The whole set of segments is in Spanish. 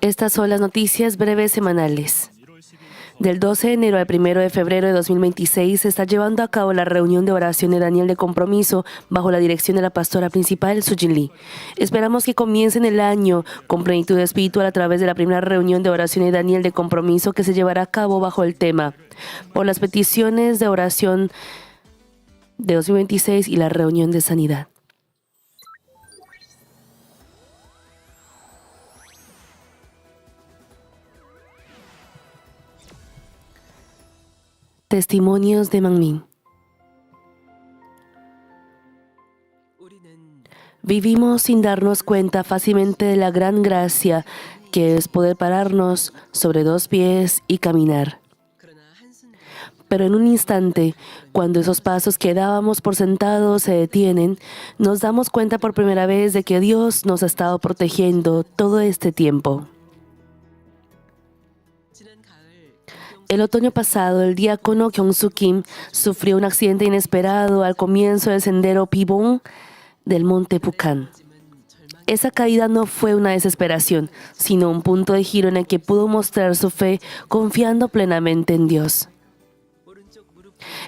Estas son las noticias breves semanales. Del 12 de enero al 1 de febrero de 2026 se está llevando a cabo la reunión de oración de Daniel de compromiso bajo la dirección de la pastora principal, Sujin Lee. Esperamos que comiencen el año con plenitud espiritual a través de la primera reunión de oración de Daniel de compromiso que se llevará a cabo bajo el tema por las peticiones de oración de 2026 y la reunión de sanidad. Testimonios de Mangmin. Vivimos sin darnos cuenta fácilmente de la gran gracia que es poder pararnos sobre dos pies y caminar. Pero en un instante, cuando esos pasos que dábamos por sentados se detienen, nos damos cuenta por primera vez de que Dios nos ha estado protegiendo todo este tiempo. El otoño pasado, el diácono Kyung-soo Kim sufrió un accidente inesperado al comienzo del sendero Pibong del monte Pukan. Esa caída no fue una desesperación, sino un punto de giro en el que pudo mostrar su fe confiando plenamente en Dios.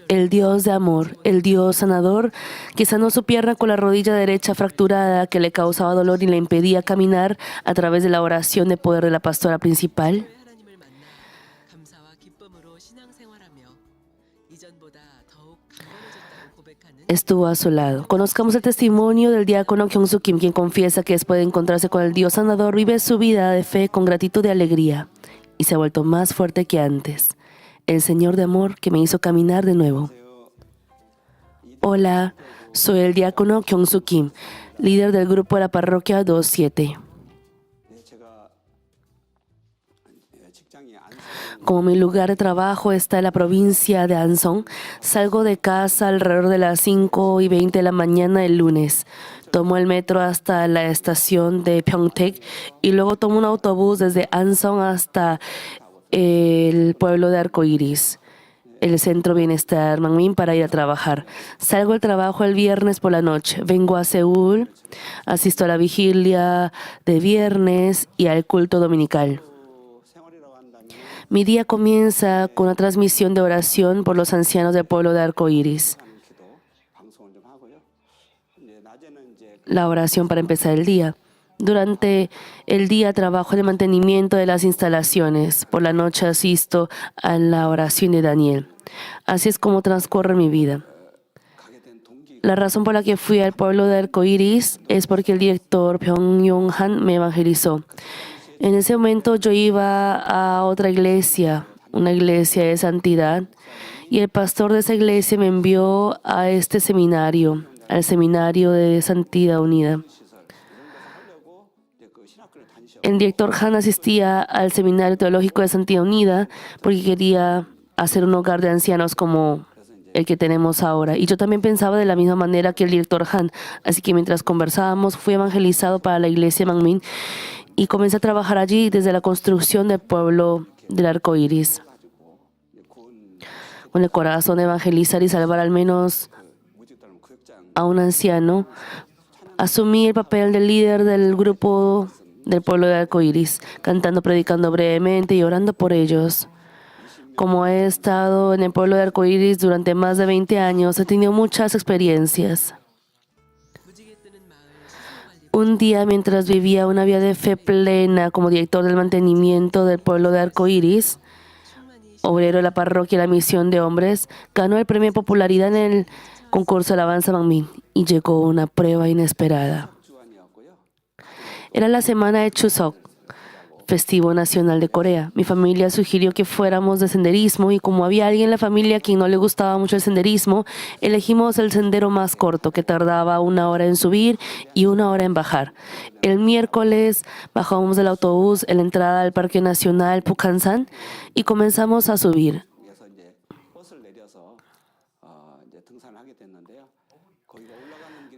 El Dios de amor, el Dios sanador, que sanó su pierna con la rodilla derecha fracturada que le causaba dolor y le impedía caminar a través de la oración de poder de la pastora principal. Estuvo a su lado. Conozcamos el testimonio del diácono Kyung-soo Kim, quien confiesa que después de encontrarse con el Dios sanador, vive su vida de fe con gratitud y alegría, y se ha vuelto más fuerte que antes. El Señor de amor que me hizo caminar de nuevo. Hola, soy el diácono Kyung-soo Kim, líder del grupo de la parroquia 27. Como mi lugar de trabajo está en la provincia de Anson, salgo de casa alrededor de las 5:20 de la mañana el lunes. Tomo el metro hasta la estación de Pyeongtaek y luego tomo un autobús desde Anson hasta el pueblo de Arcoíris, el centro bienestar Mangmin, para ir a trabajar. Salgo del trabajo el viernes por la noche. Vengo a Seúl, asisto a la vigilia de viernes y al culto dominical. Mi día comienza con una transmisión de oración por los ancianos del pueblo de Arcoíris. La oración para empezar el día. Durante el día trabajo en el mantenimiento de las instalaciones. Por la noche asisto a la oración de Daniel. Así es como transcurre mi vida. La razón por la que fui al pueblo de Arcoíris es porque el director Byung Yong-han me evangelizó. En ese momento yo iba a otra iglesia, una iglesia de santidad, y el pastor de esa iglesia me envió a este seminario, al seminario de Santidad Unida. El director Han asistía al seminario teológico de Santidad Unida porque quería hacer un hogar de ancianos como el que tenemos ahora. Y yo también pensaba de la misma manera que el director Han. Así que mientras conversábamos, fui evangelizado para la iglesia Mangmin y comencé a trabajar allí desde la construcción del pueblo del Arcoíris. Con el corazón de evangelizar y salvar al menos a un anciano, asumí el papel del líder del grupo del pueblo de Arcoíris, cantando, predicando brevemente y orando por ellos. Como he estado en el pueblo de Arcoíris durante más de 20 años, he tenido muchas experiencias. Un día, mientras vivía una vida de fe plena como director del mantenimiento del pueblo de Arcoíris, obrero de la parroquia y la misión de hombres, ganó el premio de popularidad en el concurso de alabanza Mangmin y llegó una prueba inesperada. Era la semana de Chuseok, festivo nacional de Corea. Mi familia sugirió que fuéramos de senderismo y como había alguien en la familia a quien no le gustaba mucho el senderismo, elegimos el sendero más corto que tardaba 1 hora en subir y 1 hora en bajar. El miércoles bajamos del autobús en la entrada al Parque Nacional Pukhansan y comenzamos a subir.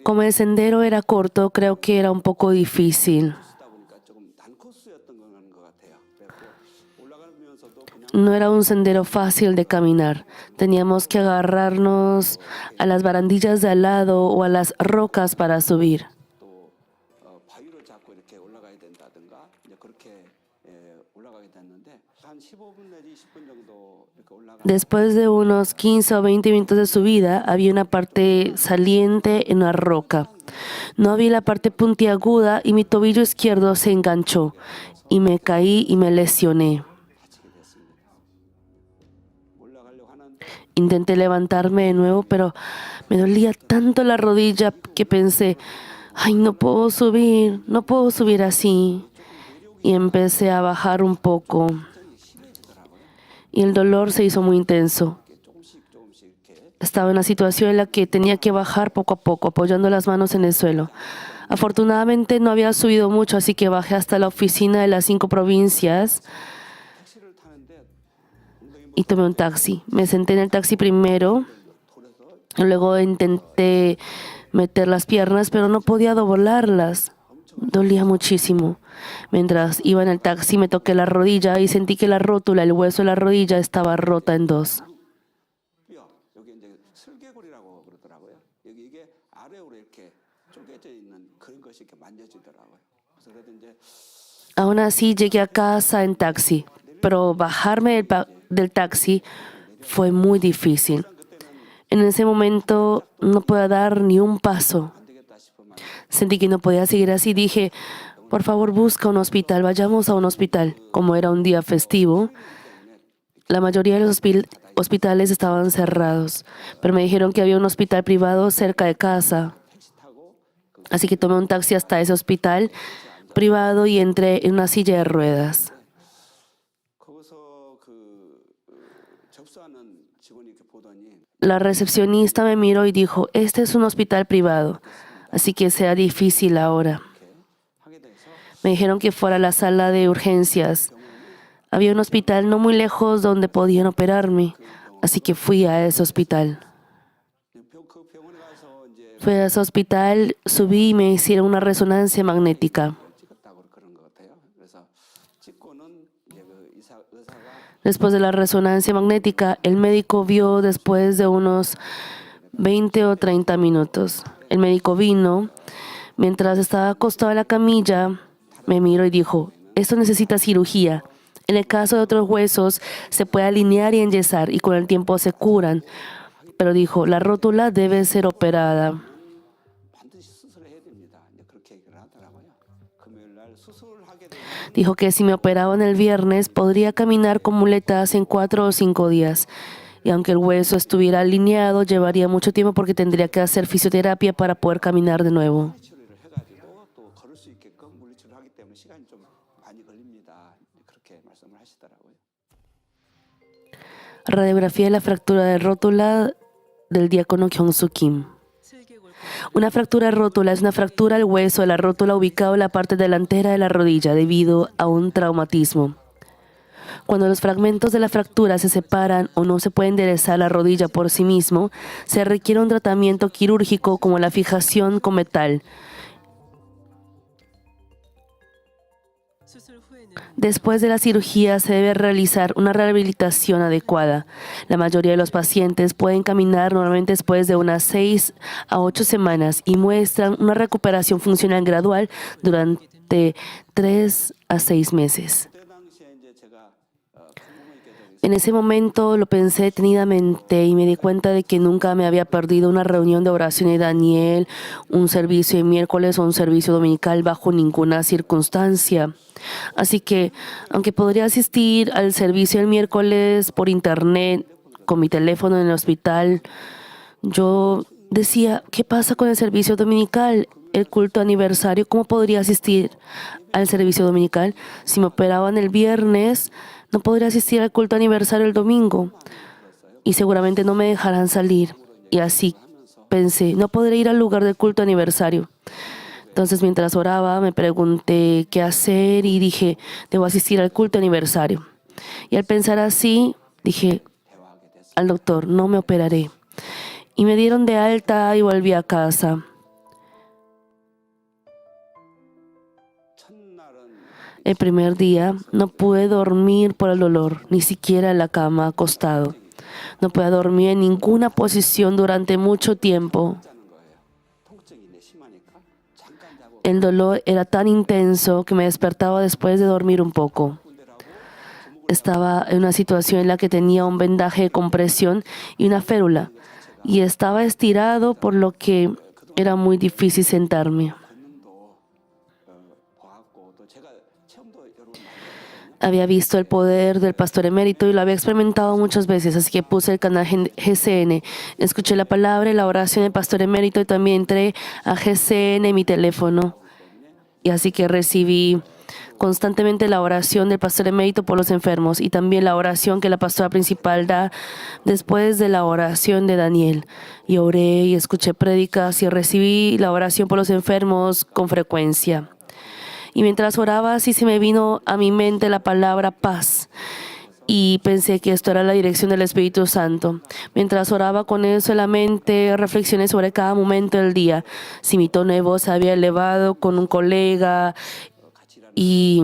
Como el sendero era corto, creo que era un poco difícil. No era un sendero fácil de caminar. Teníamos que agarrarnos a las barandillas de al lado o a las rocas para subir. Después de unos 15 o 20 minutos de subida, había una parte saliente en una roca. No había la parte puntiaguda y mi tobillo izquierdo se enganchó y me caí y me lesioné. Intenté levantarme de nuevo, pero me dolía tanto la rodilla que pensé, ay, no puedo subir así. Y empecé a bajar un poco. Y el dolor se hizo muy intenso. Estaba en una situación en la que tenía que bajar poco a poco, apoyando las manos en el suelo. Afortunadamente no había subido mucho, así que bajé hasta la oficina de las 5 provincias y tomé un taxi. Me senté en el taxi primero, luego intenté meter las piernas, pero no podía doblarlas. Dolía muchísimo. Mientras iba en el taxi me toqué la rodilla y sentí que la rótula, el hueso de la rodilla, estaba rota en dos. Aún así llegué a casa en taxi, pero bajarme del taxi fue muy difícil. En ese momento no podía dar ni un paso. Sentí que no podía seguir así. Dije, por favor, busca un hospital, vayamos a un hospital. Como era un día festivo, la mayoría de los hospitales estaban cerrados, pero me dijeron que había un hospital privado cerca de casa. Así que tomé un taxi hasta ese hospital privado y entré en una silla de ruedas. La recepcionista me miró y dijo, este es un hospital privado, así que sea difícil ahora. Me dijeron que fuera a la sala de urgencias. Había un hospital no muy lejos donde podían operarme, así que fui a ese hospital. Fui a ese hospital, subí y me hicieron una resonancia magnética. Después de la resonancia magnética, el médico vio después de unos 20 o 30 minutos. El médico vino, mientras estaba acostado en la camilla, me miró y dijo, esto necesita cirugía. En el caso de otros huesos, se puede alinear y enyesar y con el tiempo se curan. Pero dijo, la rótula debe ser operada. Dijo que si me operaban el viernes, podría caminar con muletas en 4 o 5 días. Y aunque el hueso estuviera alineado, llevaría mucho tiempo porque tendría que hacer fisioterapia para poder caminar de nuevo. Radiografía de la fractura de rótula del diácono Kyung-Soo Kim. Una fractura de rótula es una fractura del hueso de la rótula ubicado en la parte delantera de la rodilla debido a un traumatismo. Cuando los fragmentos de la fractura se separan o no se puede enderezar la rodilla por sí mismo, se requiere un tratamiento quirúrgico como la fijación con metal. Después de la cirugía se debe realizar una rehabilitación adecuada. La mayoría de los pacientes pueden caminar normalmente después de unas 6 a 8 semanas y muestran una recuperación funcional gradual durante 3 a 6 meses. En ese momento lo pensé detenidamente y me di cuenta de que nunca me había perdido una reunión de oración de Daniel, un servicio de miércoles o un servicio dominical bajo ninguna circunstancia. Así que, aunque podría asistir al servicio el miércoles por internet, con mi teléfono en el hospital, yo decía, ¿qué pasa con el servicio dominical? El culto aniversario, ¿cómo podría asistir al servicio dominical? Si me operaban el viernes, no podría asistir al culto aniversario el domingo y seguramente no me dejarán salir. Y así pensé, no podré ir al lugar del culto aniversario. Entonces, mientras oraba, me pregunté qué hacer y dije, debo asistir al culto aniversario. Y al pensar así, dije al doctor, no me operaré. Y me dieron de alta y volví a casa. El primer día no pude dormir por el dolor, ni siquiera en la cama acostado. No pude dormir en ninguna posición durante mucho tiempo. El dolor era tan intenso que me despertaba después de dormir un poco. estaba en una situación en la que tenía un vendaje de compresión y una férula. Y estaba estirado, por lo que era muy difícil sentarme. Había visto el poder del pastor emérito y lo había experimentado muchas veces, así que puse el canal GCN. Escuché la palabra y la oración del pastor emérito y también entré a GCN en mi teléfono. Y así que recibí constantemente la oración del pastor emérito por los enfermos y también la oración que la pastora principal da después de la oración de Daniel. Y oré y escuché prédicas y recibí la oración por los enfermos con frecuencia. Y mientras oraba, así se me vino a mi mente la palabra paz. Y pensé que esto era la dirección del Espíritu Santo. Mientras oraba con eso en la mente, reflexioné sobre cada momento del día. Si mi tono de voz se había elevado con un colega y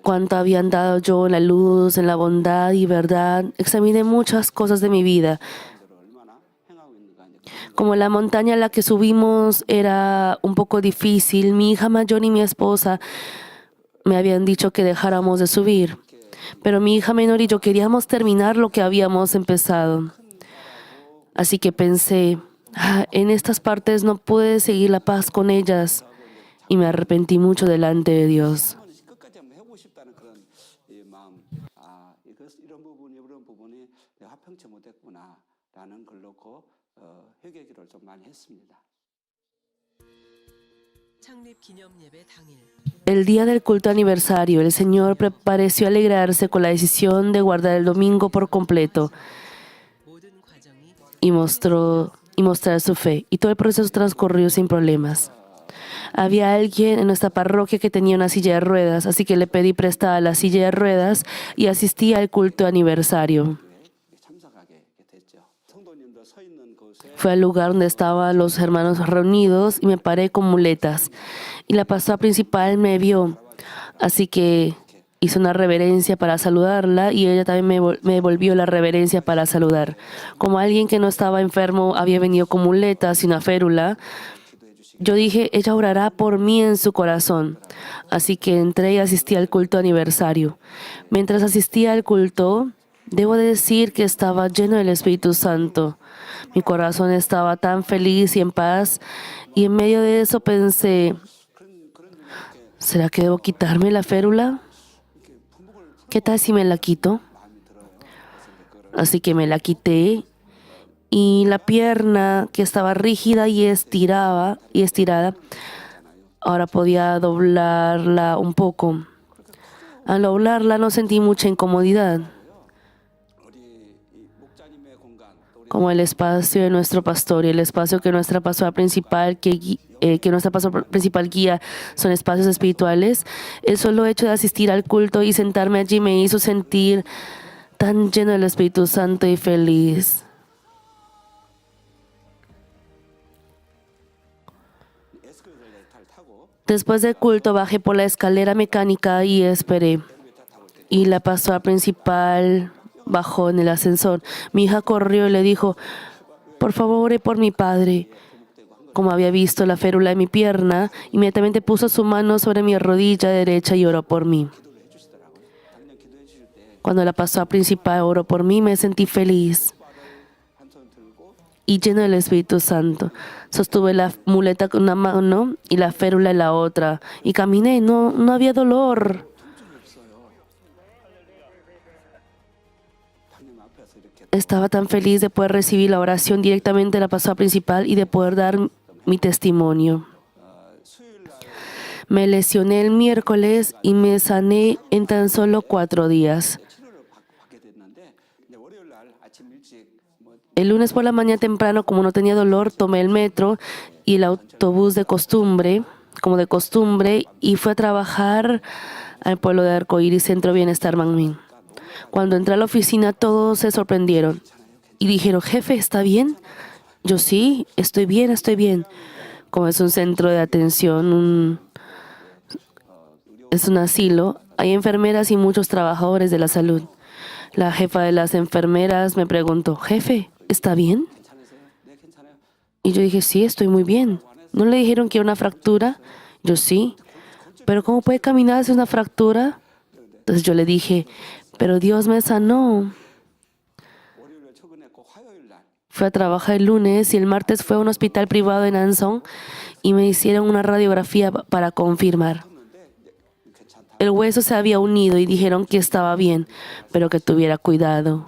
cuánto habían dado yo en la luz, en la bondad y verdad. Examiné muchas cosas de mi vida. Como la montaña a la que subimos era un poco difícil, mi hija mayor y mi esposa me habían dicho que dejáramos de subir. Pero mi hija menor y yo queríamos terminar lo que habíamos empezado. Así que pensé, en estas partes no pude seguir la paz con ellas. Y me arrepentí mucho delante de Dios. El día del culto aniversario, el Señor pareció alegrarse con la decisión de guardar el domingo por completo y mostrar su fe. Y todo el proceso transcurrió sin problemas. Había alguien en nuestra parroquia que tenía una silla de ruedas, así que le pedí prestada la silla de ruedas y asistí al culto aniversario. Fue al lugar donde estaban los hermanos reunidos y me paré con muletas. Y la pastora principal me vio, así que hice una reverencia para saludarla y ella también me devolvió la reverencia para saludar. Como alguien que no estaba enfermo había venido con muletas y una férula, yo dije, ella orará por mí en su corazón. Así que entré y asistí al culto aniversario. Mientras asistía al culto, debo decir que estaba lleno del Espíritu Santo. Mi corazón estaba tan feliz y en paz. Y en medio de eso pensé, ¿será que debo quitarme la férula? ¿Qué tal si me la quito? Así que me la quité. Y la pierna que estaba rígida y estirada, ahora podía doblarla un poco. Al doblarla no sentí mucha incomodidad. Como el espacio de nuestro pastor y el espacio que nuestra pastora principal guía son espacios espirituales. El solo hecho de asistir al culto y sentarme allí me hizo sentir tan lleno del Espíritu Santo y feliz. Después del culto bajé por la escalera mecánica y esperé. Y la pastora principal bajó en el ascensor. Mi hija corrió y le dijo, por favor, ore por mi padre. Como había visto la férula de mi pierna, inmediatamente puso su mano sobre mi rodilla derecha y oró por mí. Cuando la pastora principal oró por mí, me sentí feliz y lleno del Espíritu Santo. Sostuve la muleta con una mano y la férula en la otra. Y caminé, no había dolor. Estaba tan feliz de poder recibir la oración directamente de la pastora principal y de poder dar mi testimonio. Me lesioné el miércoles y me sané en tan solo 4 días. El lunes por la mañana temprano, como no tenía dolor, tomé el metro y el autobús de costumbre, y fui a trabajar al pueblo de Arcoíris, Centro Bienestar Manmin. Cuando entré a la oficina, todos se sorprendieron y dijeron, jefe, ¿está bien? Yo sí, estoy bien. Como es un centro de atención, es un asilo, hay enfermeras y muchos trabajadores de la salud. La jefa de las enfermeras me preguntó, jefe, ¿está bien? Y yo dije, sí, estoy muy bien. ¿No le dijeron que era una fractura? Yo sí. pero ¿cómo puede caminar sin una fractura? Entonces yo le dije, pero Dios me sanó. Fui a trabajar el lunes y el martes fue a un hospital privado en Anson y me hicieron una radiografía para confirmar. El hueso se había unido y dijeron que estaba bien, pero que tuviera cuidado.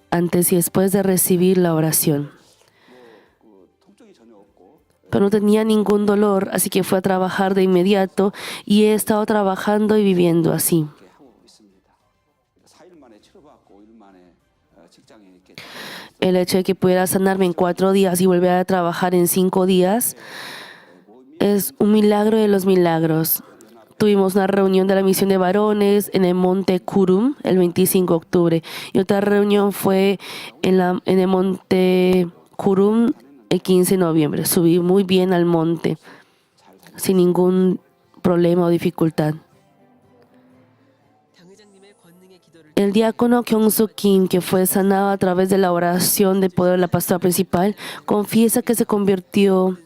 Antes y después de recibir la oración. Pero no tenía ningún dolor, así que fui a trabajar de inmediato y he estado trabajando y viviendo así. El hecho de que pudiera sanarme en 4 días y volver a trabajar en 5 días es un milagro de los milagros. Tuvimos una reunión de la misión de varones en el monte Kurum el 25 de octubre y otra reunión fue en el monte Kurum el 15 de noviembre. Subí muy bien al monte sin ningún problema o dificultad. El diácono Kyung-soo Kim, que fue sanado a través de la oración de poder de la pastora principal, confiesa que se convirtió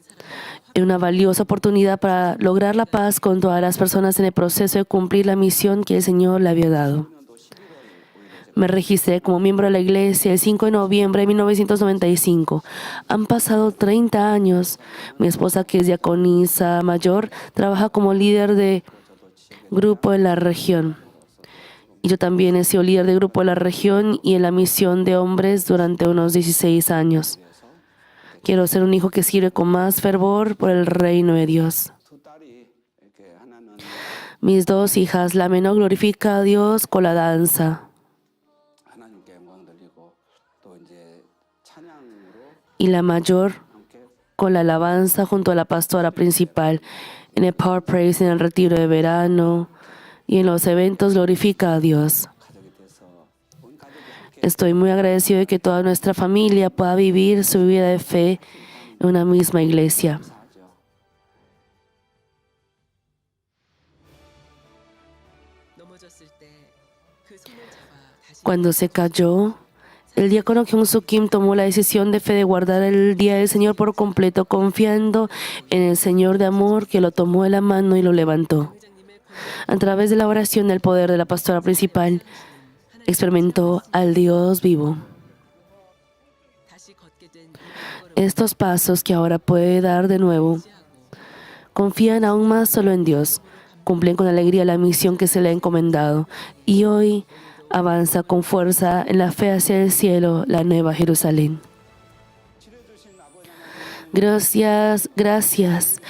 en una valiosa oportunidad para lograr la paz con todas las personas en el proceso de cumplir la misión que el Señor le había dado. Me registré como miembro de la iglesia el 5 de noviembre de 1995. Han pasado 30 años. Mi esposa, que es diaconisa mayor, trabaja como líder de grupo en la región. Y yo también he sido líder de grupo en la región y en la misión de hombres durante unos 16 años. Quiero ser un hijo que sirve con más fervor por el reino de Dios. Mis 2 hijas, la menor glorifica a Dios con la danza. Y la mayor con la alabanza junto a la pastora principal. En el Power Praise, en el retiro de verano y en los eventos glorifica a Dios. Estoy muy agradecido de que toda nuestra familia pueda vivir su vida de fe en una misma iglesia. Cuando se cayó, el diácono Kyung-soo Kim tomó la decisión de fe de guardar el día del Señor por completo, confiando en el Señor de amor que lo tomó de la mano y lo levantó. A través de la oración del poder de la pastora principal, experimentó al Dios vivo. Estos pasos que ahora puede dar de nuevo, confían aún más solo en Dios, cumplen con alegría la misión que se le ha encomendado y hoy avanza con fuerza en la fe hacia el cielo, la nueva Jerusalén. Gracias, gracias.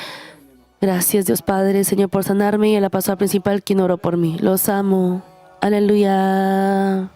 Gracias Dios Padre, Señor, por sanarme y a la pastora principal quien oró por mí. Los amo. Aleluya.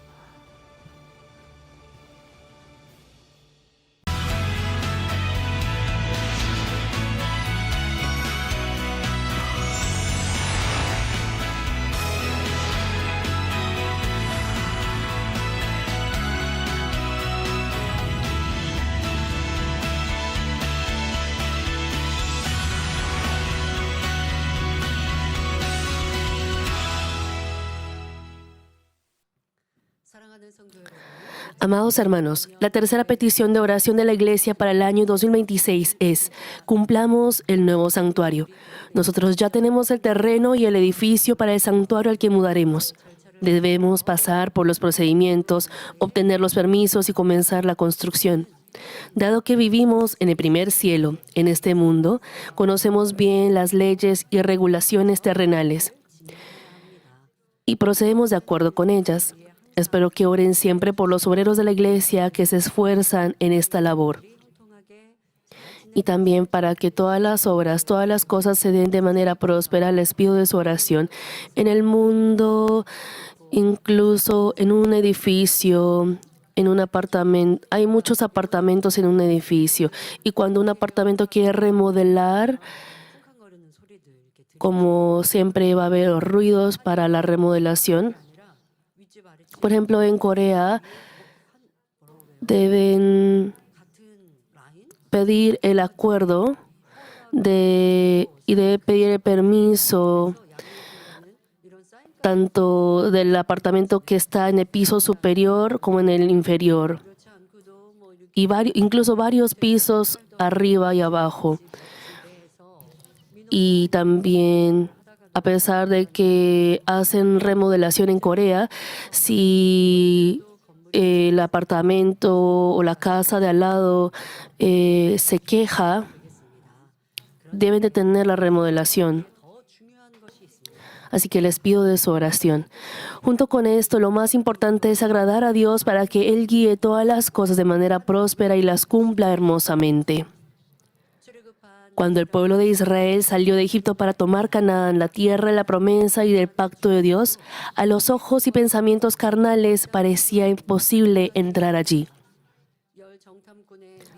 Amados hermanos, la tercera petición de oración de la Iglesia para el año 2026 es: cumplamos el nuevo santuario. Nosotros ya tenemos el terreno y el edificio para el santuario al que mudaremos. Debemos pasar por los procedimientos, obtener los permisos y comenzar la construcción. Dado que vivimos en el primer cielo, en este mundo, conocemos bien las leyes y regulaciones terrenales y procedemos de acuerdo con ellas. Espero que oren siempre por los obreros de la Iglesia que se esfuerzan en esta labor. Y también para que todas las obras, todas las cosas se den de manera próspera, les pido de su oración. En el mundo, incluso en un edificio, en un apartamento, hay muchos apartamentos en un edificio. Y cuando un apartamento quiere remodelar, como siempre va a haber ruidos para la remodelación. Por ejemplo, en Corea deben pedir el acuerdo y debe pedir el permiso tanto del apartamento que está en el piso superior como en el inferior y incluso varios pisos arriba y abajo. y también, a pesar de que hacen remodelación en Corea, si el apartamento o la casa de al lado se queja, deben de tener la remodelación. Así que les pido de su oración. Junto con esto, lo más importante es agradar a Dios para que Él guíe todas las cosas de manera próspera y las cumpla hermosamente. Cuando el pueblo de Israel salió de Egipto para tomar Canaán, la tierra de la promesa y del pacto de Dios, a los ojos y pensamientos carnales parecía imposible entrar allí.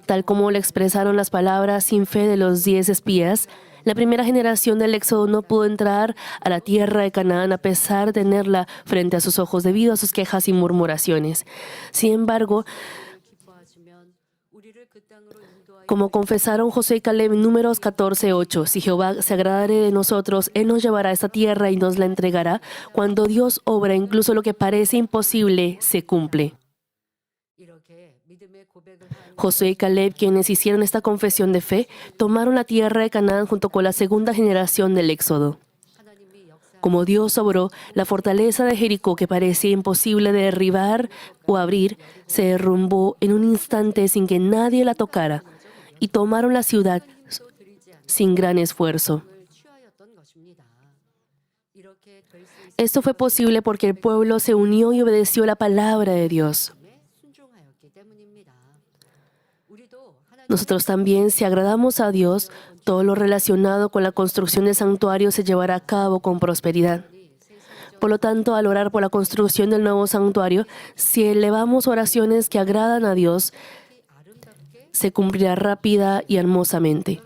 Tal como lo expresaron las palabras sin fe de los 10 espías, la primera generación del Éxodo no pudo entrar a la tierra de Canaán a pesar de tenerla frente a sus ojos debido a sus quejas y murmuraciones. Sin embargo, como confesaron Josué y Caleb en Números 14:8, si Jehová se agradare de nosotros, Él nos llevará a esta tierra y nos la entregará. Cuando Dios obra, incluso lo que parece imposible se cumple. Josué y Caleb, quienes hicieron esta confesión de fe, tomaron la tierra de Canaán junto con la segunda generación del Éxodo. Como Dios obró, la fortaleza de Jericó, que parecía imposible de derribar o abrir, se derrumbó en un instante sin que nadie la tocara, y tomaron la ciudad sin gran esfuerzo. Esto fue posible porque el pueblo se unió y obedeció la palabra de Dios. Nosotros también, si agradamos a Dios, todo lo relacionado con la construcción del santuario se llevará a cabo con prosperidad. Por lo tanto, al orar por la construcción del nuevo santuario, si elevamos oraciones que agradan a Dios, se cumplirá rápida y hermosamente.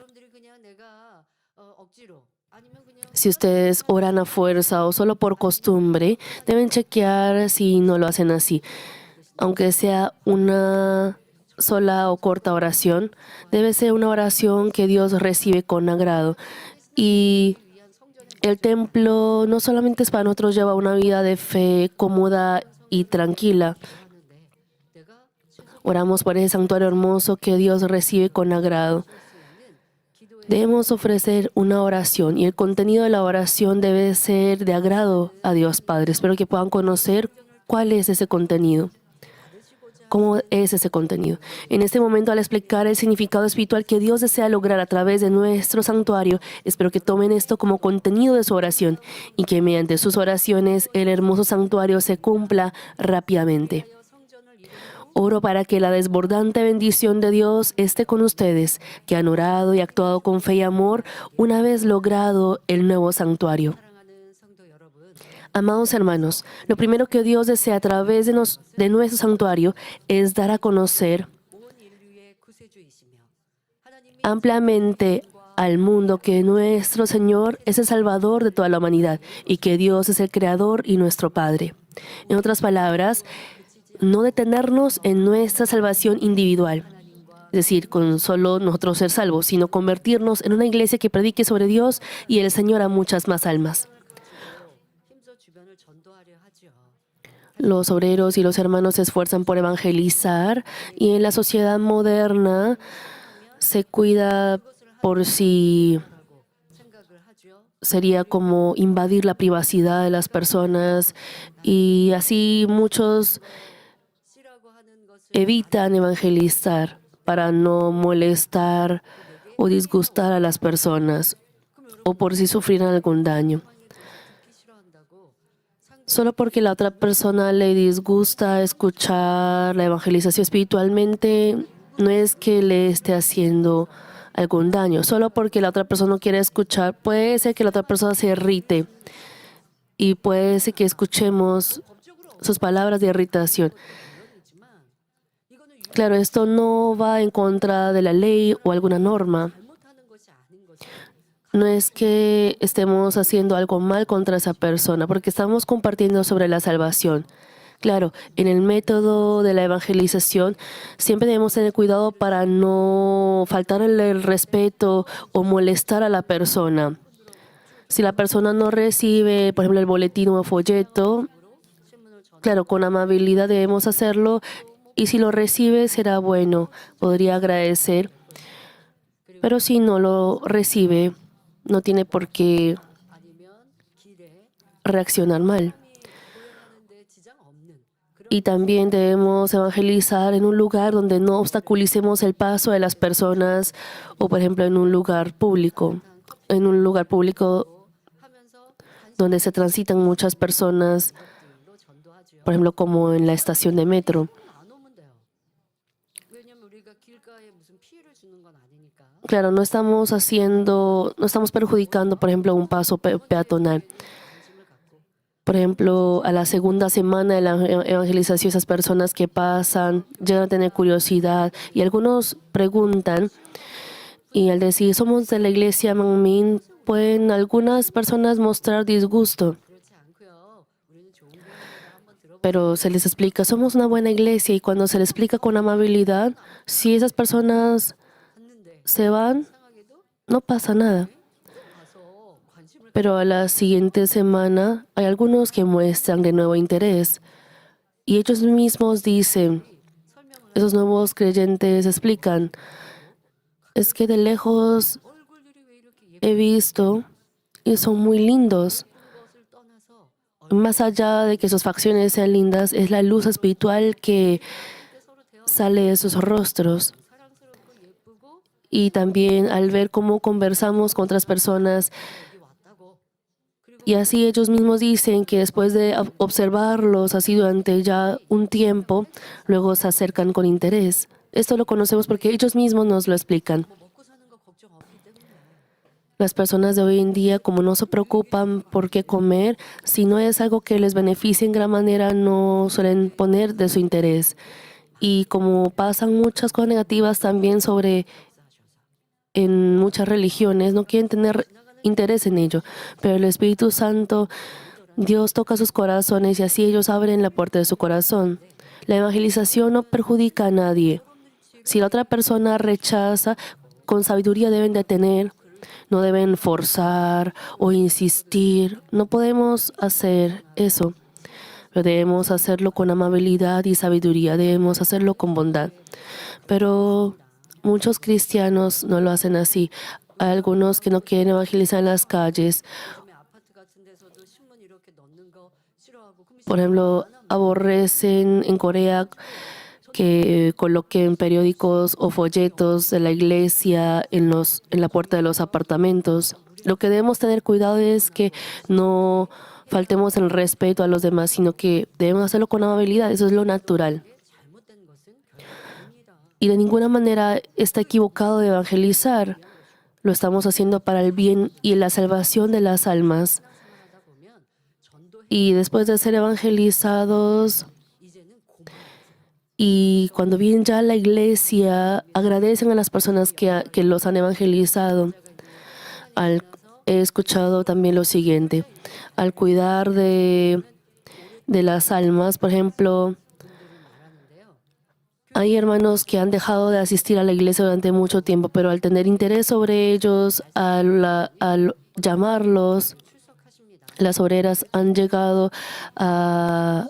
Si ustedes oran a fuerza o solo por costumbre, deben chequear si no lo hacen así. Aunque sea una sola o corta oración, debe ser una oración que Dios recibe con agrado. Y el templo no solamente es para nosotros llevar una vida de fe cómoda y tranquila. Oramos por ese santuario hermoso que Dios recibe con agrado. Debemos ofrecer una oración y el contenido de la oración debe ser de agrado a Dios Padre. Espero que puedan conocer cuál es ese contenido. ¿Cómo es ese contenido? En este momento, al explicar el significado espiritual que Dios desea lograr a través de nuestro santuario, espero que tomen esto como contenido de su oración y que mediante sus oraciones el hermoso santuario se cumpla rápidamente. Oro para que la desbordante bendición de Dios esté con ustedes, que han orado y actuado con fe y amor una vez logrado el nuevo santuario. Amados hermanos, lo primero que Dios desea a través de nuestro santuario es dar a conocer ampliamente al mundo que nuestro Señor es el Salvador de toda la humanidad y que Dios es el Creador y nuestro Padre. En otras palabras, no detenernos en nuestra salvación individual, es decir, con solo nosotros ser salvos, sino convertirnos en una iglesia que predique sobre Dios y el Señor a muchas más almas. Los obreros y los hermanos se esfuerzan por evangelizar y en la sociedad moderna se cuida por si sería como invadir la privacidad de las personas y así muchos evitan evangelizar para no molestar o disgustar a las personas o por si sufrieran algún daño. Solo porque la otra persona le disgusta escuchar la evangelización espiritualmente, no es que le esté haciendo algún daño. Solo porque la otra persona no quiere escuchar, puede ser que la otra persona se irrite y puede ser que escuchemos sus palabras de irritación. Claro, esto no va en contra de la ley o alguna norma. No es que estemos haciendo algo mal contra esa persona, porque estamos compartiendo sobre la salvación. Claro, en el método de la evangelización siempre debemos tener cuidado para no faltarle el respeto o molestar a la persona. Si la persona no recibe, por ejemplo, el boletín o folleto, claro, con amabilidad debemos hacerlo y si lo recibe será bueno, podría agradecer. Pero si no lo recibe, no tiene por qué reaccionar mal. Y también debemos evangelizar en un lugar donde no obstaculicemos el paso de las personas o, por ejemplo, en un lugar público. En un lugar público donde se transitan muchas personas, por ejemplo, como en la estación de metro. Claro, no estamos perjudicando, por ejemplo, un paso peatonal. Por ejemplo, a la segunda semana de la evangelización, esas personas que pasan llegan a tener curiosidad y algunos preguntan, y al decir somos de la iglesia Manmin, pueden algunas personas mostrar disgusto, pero se les explica, somos una buena iglesia, y cuando se les explica con amabilidad, si esas personas se van, no pasa nada. Pero a la siguiente semana hay algunos que muestran de nuevo interés y ellos mismos dicen, esos nuevos creyentes explican, es que de lejos he visto y son muy lindos. Más allá de que sus facciones sean lindas, es la luz espiritual que sale de sus rostros. Y también al ver cómo conversamos con otras personas, y así ellos mismos dicen que después de observarlos así durante ya un tiempo, luego se acercan con interés. Esto lo conocemos porque ellos mismos nos lo explican. Las personas de hoy en día, como no se preocupan por qué comer, si no es algo que les beneficie en gran manera, no suelen poner de su interés. Y como pasan muchas cosas negativas también en muchas religiones, no quieren tener interés en ello. Pero el Espíritu Santo, Dios toca sus corazones y así ellos abren la puerta de su corazón. La evangelización no perjudica a nadie. Si la otra persona rechaza, con sabiduría deben detener. No deben forzar o insistir. No podemos hacer eso. Pero debemos hacerlo con amabilidad y sabiduría. Debemos hacerlo con bondad. Pero muchos cristianos no lo hacen así. Hay algunos que no quieren evangelizar en las calles. Por ejemplo, aborrecen en Corea que coloquen periódicos o folletos de la iglesia en la puerta de los apartamentos. Lo que debemos tener cuidado es que no faltemos el respeto a los demás, sino que debemos hacerlo con amabilidad. Eso es lo natural. Y de ninguna manera está equivocado de evangelizar. Lo estamos haciendo para el bien y la salvación de las almas. Y después de ser evangelizados, y cuando vienen ya a la iglesia, agradecen a las personas que los han evangelizado. He escuchado también lo siguiente. Al cuidar de las almas, por ejemplo, hay hermanos que han dejado de asistir a la iglesia durante mucho tiempo, pero al tener interés sobre ellos, al llamarlos, las obreras han llegado a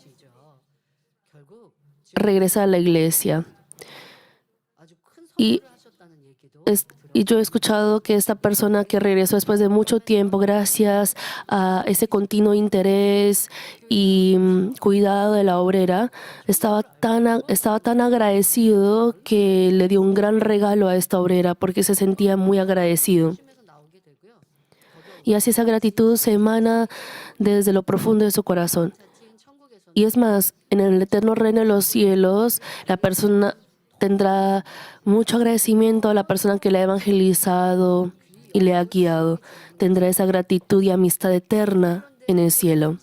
regresar a la iglesia. Y yo he escuchado que esta persona que regresó después de mucho tiempo, gracias a ese continuo interés y cuidado de la obrera, estaba tan agradecido que le dio un gran regalo a esta obrera porque se sentía muy agradecido. Y así esa gratitud se emana desde lo profundo de su corazón. Y es más, en el eterno reino de los cielos, la persona tendrá mucho agradecimiento a la persona que le ha evangelizado y le ha guiado. Tendrá esa gratitud y amistad eterna en el cielo.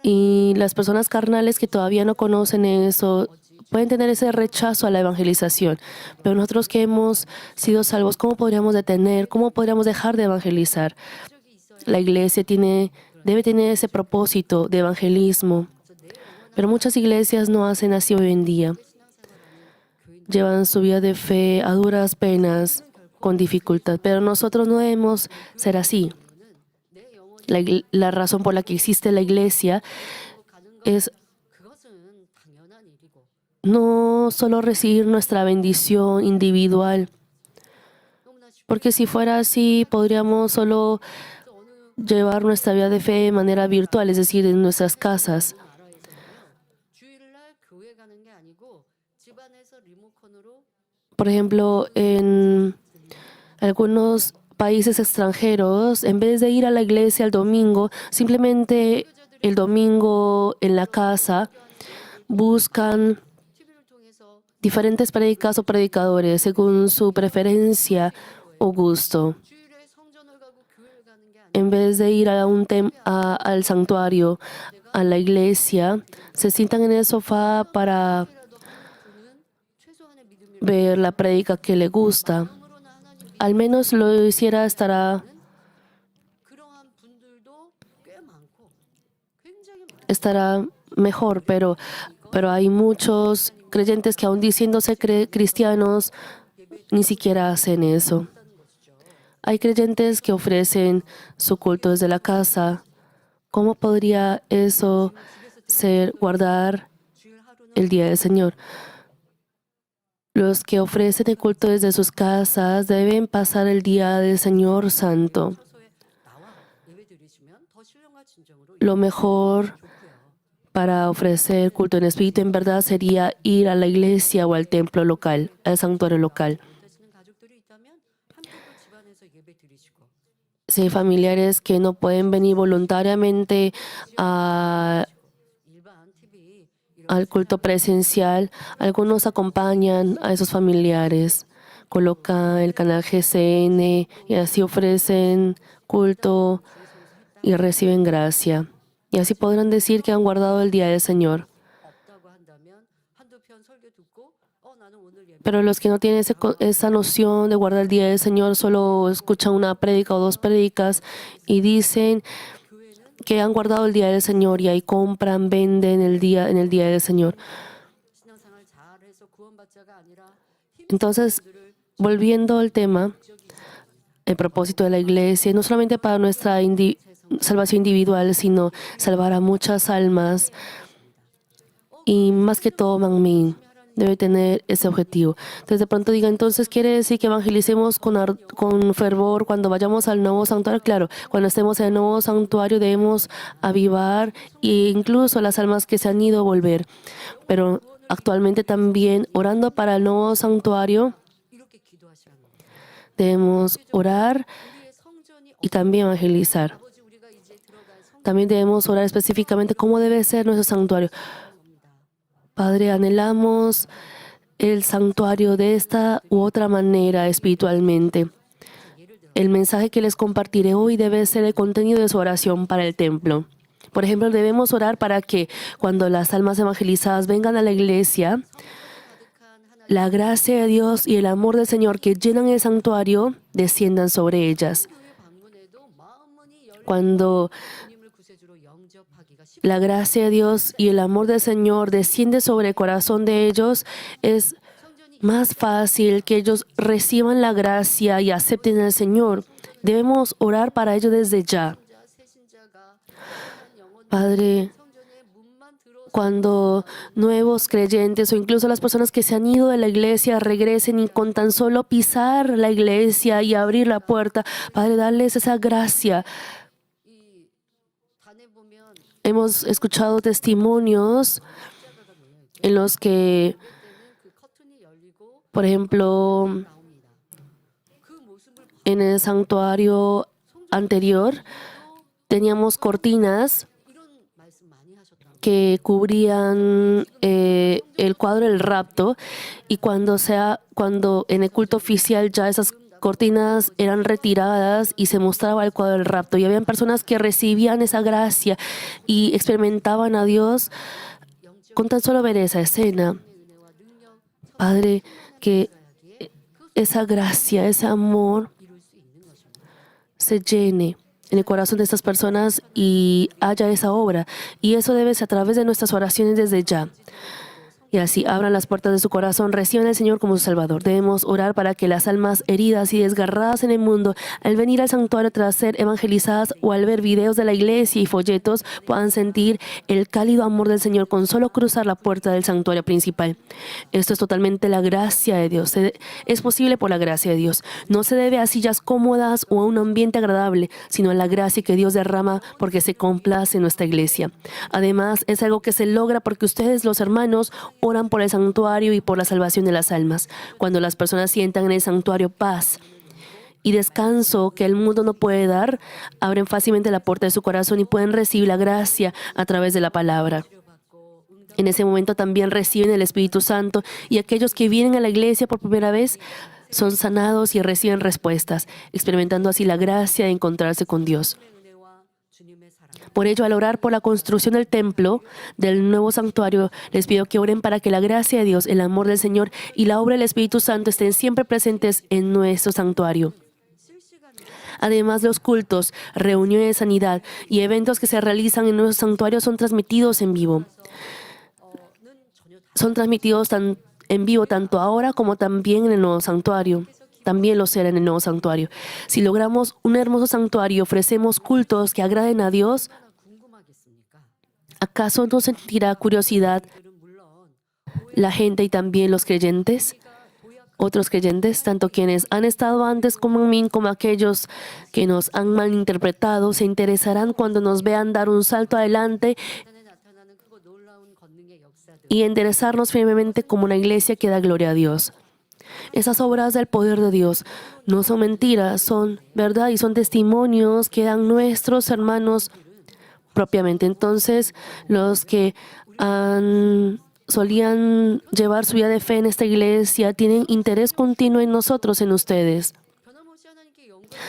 Y las personas carnales que todavía no conocen eso pueden tener ese rechazo a la evangelización. Pero nosotros que hemos sido salvos, ¿cómo podríamos dejar de evangelizar? La iglesia debe tener ese propósito de evangelismo. Pero muchas iglesias no hacen así hoy en día. Llevan su vida de fe a duras penas, con dificultad. Pero nosotros no debemos ser así. La razón por la que existe la iglesia es no solo recibir nuestra bendición individual, Porque si fuera así, podríamos solo llevar nuestra vida de fe de manera virtual, es decir, en nuestras casas. Por ejemplo, en algunos países extranjeros, en vez de ir a la iglesia el domingo, simplemente el domingo en la casa buscan diferentes predicas o predicadores según su preferencia o gusto. En vez de ir a al santuario, a la iglesia, se sientan en el sofá para ver la predica que le gusta. Al menos lo hiciera estará mejor, pero hay muchos creyentes que aún diciéndose cristianos ni siquiera hacen eso. Hay creyentes que ofrecen su culto desde la casa. ¿Cómo podría eso ser guardar el día del Señor? Los que ofrecen el culto desde sus casas deben pasar el día del Señor Santo. Lo mejor para ofrecer culto en espíritu en verdad sería ir a la iglesia o al templo local, al santuario local. Si hay familiares que no pueden venir voluntariamente al culto presencial, algunos acompañan a esos familiares. Colocan el canal GCN y así ofrecen culto y reciben gracia. Y así podrán decir que han guardado el día del Señor. Pero los que no tienen esa noción de guardar el día del Señor solo escuchan una prédica o dos prédicas y dicen que han guardado el día del Señor y ahí compran, venden en el día del Señor. Entonces, volviendo al tema, el propósito de la iglesia, no solamente para nuestra salvación individual, sino salvar a muchas almas. Y más que todo, Manmin debe tener ese objetivo. Entonces, de pronto diga, entonces, ¿quiere decir que evangelicemos con fervor cuando vayamos al nuevo santuario? Claro, cuando estemos en el nuevo santuario debemos avivar e incluso las almas que se han ido volver. Pero actualmente también, orando para el nuevo santuario, debemos orar y también evangelizar. También debemos orar específicamente cómo debe ser nuestro santuario. Padre, anhelamos el santuario de esta u otra manera espiritualmente. El mensaje que les compartiré hoy debe ser el contenido de su oración para el templo. Por ejemplo, debemos orar para que cuando las almas evangelizadas vengan a la iglesia, la gracia de Dios y el amor del Señor que llenan el santuario desciendan sobre ellas. Cuando la gracia de Dios y el amor del Señor desciende sobre el corazón de ellos, es más fácil que ellos reciban la gracia y acepten al Señor. Debemos orar para ello desde ya. Padre, cuando nuevos creyentes o incluso las personas que se han ido de la iglesia regresen y con tan solo pisar la iglesia y abrir la puerta, Padre, darles esa gracia. Hemos escuchado testimonios en los que, por ejemplo, en el santuario anterior teníamos cortinas que cubrían el cuadro del rapto y cuando en el culto oficial ya esas cortinas eran retiradas y se mostraba el cuadro del rapto y habían personas que recibían esa gracia y experimentaban a Dios con tan solo ver esa escena. Padre, que esa gracia, ese amor se llene en el corazón de estas personas y haya esa obra. Y eso debe ser a través de nuestras oraciones desde ya. Y así abran las puertas de su corazón, reciban al Señor como su Salvador. Debemos orar para que las almas heridas y desgarradas en el mundo, al venir al santuario tras ser evangelizadas o al ver videos de la iglesia y folletos, puedan sentir el cálido amor del Señor con solo cruzar la puerta del santuario principal. Esto es totalmente la gracia de Dios. Es posible por la gracia de Dios. No se debe a sillas cómodas o a un ambiente agradable, sino a la gracia que Dios derrama porque se complace en nuestra iglesia. Además, es algo que se logra porque ustedes, los hermanos, oran por el santuario y por la salvación de las almas. Cuando las personas sientan en el santuario paz y descanso que el mundo no puede dar, abren fácilmente la puerta de su corazón y pueden recibir la gracia a través de la palabra. En ese momento también reciben el Espíritu Santo y aquellos que vienen a la iglesia por primera vez son sanados y reciben respuestas, experimentando así la gracia de encontrarse con Dios. Por ello, al orar por la construcción del templo, del nuevo santuario, les pido que oren para que la gracia de Dios, el amor del Señor y la obra del Espíritu Santo estén siempre presentes en nuestro santuario. Además, los cultos, reuniones de sanidad y eventos que se realizan en nuestro santuario son transmitidos en vivo. Son transmitidos en vivo tanto ahora como también en el nuevo santuario. También lo será en el nuevo santuario. Si logramos un hermoso santuario y ofrecemos cultos que agraden a Dios, ¿acaso no sentirá curiosidad la gente y también los creyentes? Otros creyentes, tanto quienes han estado antes como en mí, como aquellos que nos han malinterpretado, se interesarán cuando nos vean dar un salto adelante y enderezarnos firmemente como una iglesia que da gloria a Dios. Esas obras del poder de Dios no son mentiras, son verdad y son testimonios que dan nuestros hermanos propiamente. Entonces, los que solían llevar su vida de fe en esta iglesia tienen interés continuo en nosotros, en ustedes.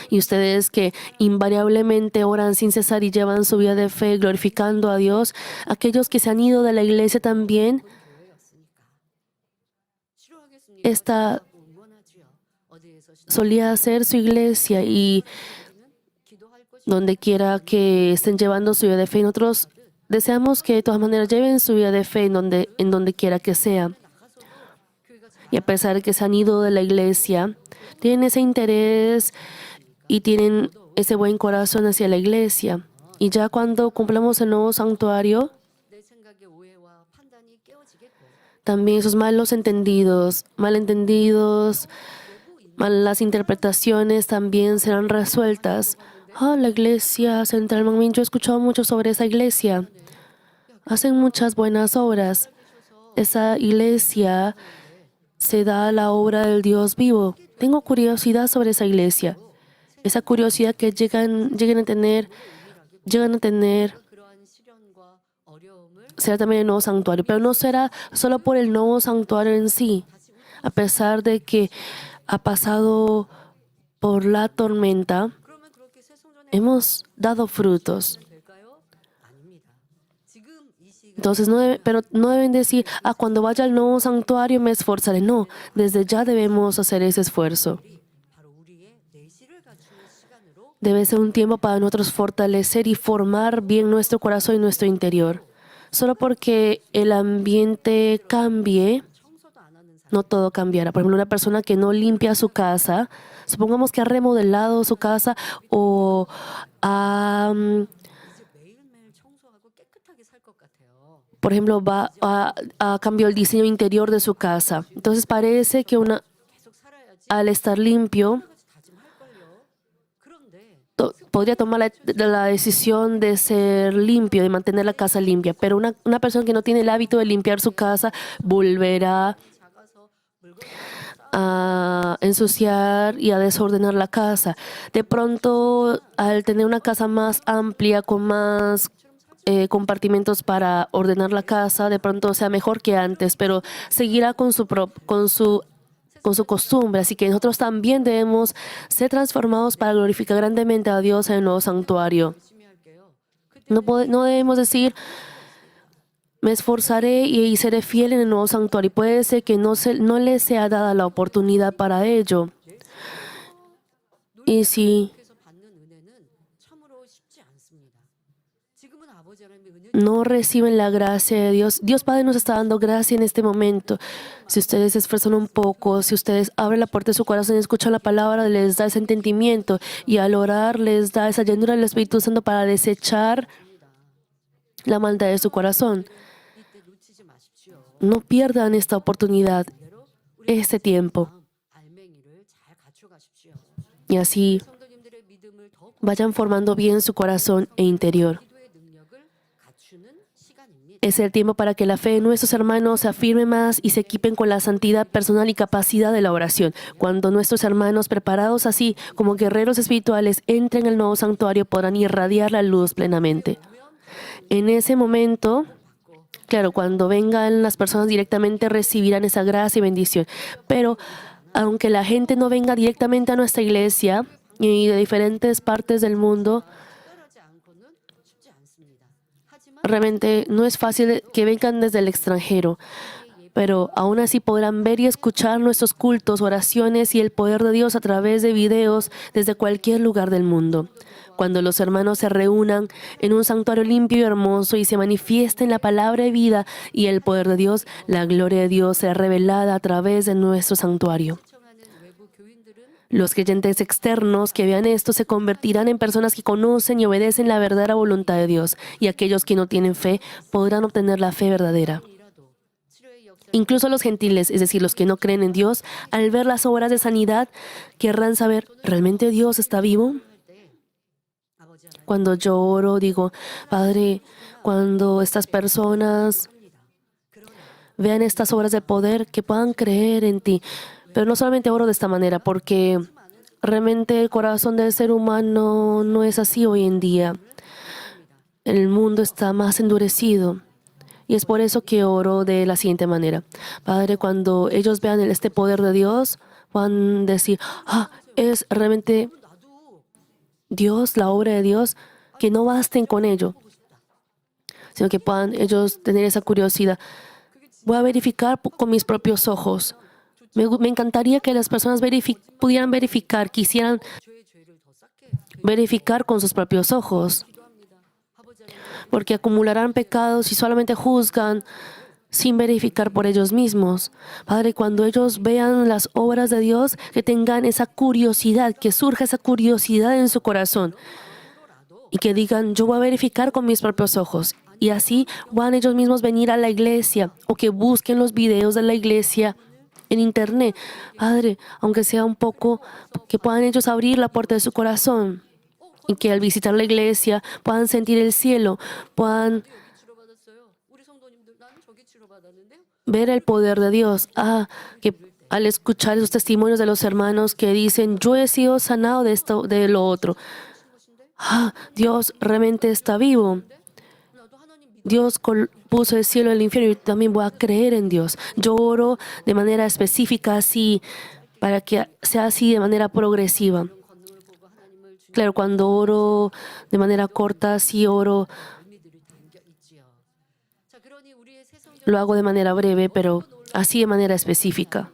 Y ustedes que invariablemente oran sin cesar y llevan su vida de fe glorificando a Dios, aquellos que se han ido de la iglesia también, esta solía ser su iglesia y donde quiera que estén llevando su vida de fe, nosotros deseamos que de todas maneras lleven su vida de fe en donde quiera que sea. Y a pesar de que se han ido de la iglesia, tienen ese interés y tienen ese buen corazón hacia la iglesia. Y ya cuando cumplamos el nuevo santuario, también esos malentendidos, malas interpretaciones también serán resueltas. La iglesia Central Manmin, yo he escuchado mucho sobre esa iglesia. Hacen muchas buenas obras. Esa iglesia se da la obra del Dios vivo. Tengo curiosidad sobre esa iglesia. Esa curiosidad que llegan a tener será también el nuevo santuario, pero no será solo por el nuevo santuario en sí. A pesar de que ha pasado por la tormenta, hemos dado frutos. Entonces, pero no deben decir, cuando vaya al nuevo santuario me esforzaré. No, desde ya debemos hacer ese esfuerzo. Debe ser un tiempo para nosotros fortalecer y formar bien nuestro corazón y nuestro interior. Solo porque el ambiente cambie, no todo cambiará. Por ejemplo, una persona que no limpia su casa, supongamos que ha remodelado su casa o por ejemplo, cambió el diseño interior de su casa. Entonces parece que al estar limpio, podría tomar la decisión de ser limpio, de mantener la casa limpia. Pero una persona que no tiene el hábito de limpiar su casa volverá a ensuciar y a desordenar la casa. De pronto, al tener una casa más amplia, con más compartimentos para ordenar la casa, de pronto sea mejor que antes, pero seguirá con su costumbre. Así que nosotros también debemos ser transformados para glorificar grandemente a Dios en el nuevo santuario. No debemos decir, me esforzaré y seré fiel en el nuevo santuario. Y puede ser que no les sea dada la oportunidad para ello. Y si no reciben la gracia de Dios. Dios Padre nos está dando gracia en este momento. Si ustedes se esfuerzan un poco, si ustedes abren la puerta de su corazón y escuchan la palabra, les da ese entendimiento, y al orar les da esa llenura del Espíritu Santo para desechar la maldad de su corazón. No pierdan esta oportunidad, este tiempo. Y así vayan formando bien su corazón e interior. Es el tiempo para que la fe de nuestros hermanos se afirme más y se equipen con la santidad personal y capacidad de la oración. Cuando nuestros hermanos, preparados así como guerreros espirituales, entren al nuevo santuario, podrán irradiar la luz plenamente. En ese momento, claro, cuando vengan las personas directamente recibirán esa gracia y bendición. Pero aunque la gente no venga directamente a nuestra iglesia y de diferentes partes del mundo, realmente no es fácil que vengan desde el extranjero, pero aún así podrán ver y escuchar nuestros cultos, oraciones y el poder de Dios a través de videos desde cualquier lugar del mundo. Cuando los hermanos se reúnan en un santuario limpio y hermoso y se manifiesten la palabra de vida y el poder de Dios, la gloria de Dios será revelada a través de nuestro santuario. Los creyentes externos que vean esto se convertirán en personas que conocen y obedecen la verdadera voluntad de Dios, y aquellos que no tienen fe podrán obtener la fe verdadera. Incluso los gentiles, es decir, los que no creen en Dios, al ver las obras de sanidad, querrán saber, ¿realmente Dios está vivo? Cuando yo oro, digo, Padre, cuando estas personas vean estas obras de poder, que puedan creer en ti. Pero no solamente oro de esta manera, porque realmente el corazón del ser humano no es así hoy en día. El mundo está más endurecido. Y es por eso que oro de la siguiente manera. Padre, cuando ellos vean este poder de Dios, van a decir, es realmente Dios, la obra de Dios, que no basten con ello, sino que puedan ellos tener esa curiosidad. Voy a verificar con mis propios ojos. Me encantaría que las personas pudieran verificar, quisieran verificar con sus propios ojos, porque acumularán pecados y solamente juzgan sin verificar por ellos mismos. Padre, cuando ellos vean las obras de Dios, que tengan esa curiosidad, que surja esa curiosidad en su corazón y que digan, yo voy a verificar con mis propios ojos. Y así van ellos mismos venir a la iglesia o que busquen los videos de la iglesia en internet. Padre, aunque sea un poco, que puedan ellos abrir la puerta de su corazón y que al visitar la iglesia puedan sentir el cielo, puedan ver el poder de Dios. Que al escuchar esos testimonios de los hermanos que dicen, yo he sido sanado de esto, de lo otro. Dios realmente está vivo. Dios puso el cielo y el infierno y también voy a creer en Dios. Yo oro de manera específica así, para que sea así de manera progresiva. Claro, cuando oro de manera corta, sí oro, lo hago de manera breve, pero así de manera específica.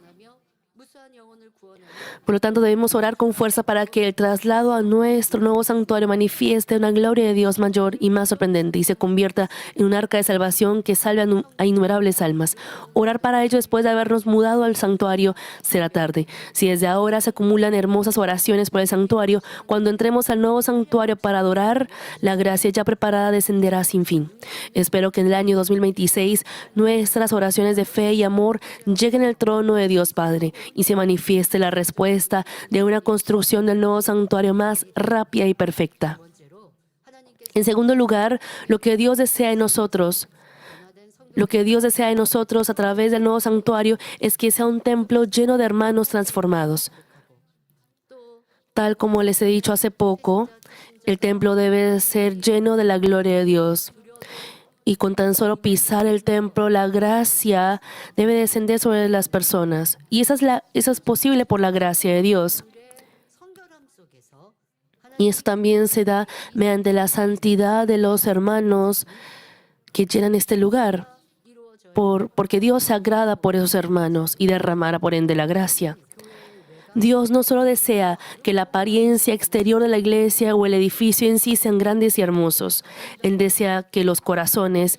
Por lo tanto, debemos orar con fuerza para que el traslado a nuestro nuevo santuario manifieste una gloria de Dios mayor y más sorprendente y se convierta en un arca de salvación que salve a innumerables almas. Orar para ello después de habernos mudado al santuario será tarde. Si desde ahora se acumulan hermosas oraciones por el santuario, cuando entremos al nuevo santuario para adorar, la gracia ya preparada descenderá sin fin. Espero que en el año 2026 nuestras oraciones de fe y amor lleguen al trono de Dios Padre y se manifieste la respuesta de una construcción del nuevo santuario más rápida y perfecta. En segundo lugar, lo que Dios desea en nosotros a través del nuevo santuario es que sea un templo lleno de hermanos transformados. Tal como les he dicho hace poco, el templo debe ser lleno de la gloria de Dios. Y con tan solo pisar el templo, la gracia debe descender sobre las personas. Y eso es posible por la gracia de Dios. Y eso también se da mediante la santidad de los hermanos que llenan este lugar. Porque Dios se agrada por esos hermanos y derramará por ende la gracia. Dios no solo desea que la apariencia exterior de la iglesia o el edificio en sí sean grandes y hermosos. Él desea que los corazones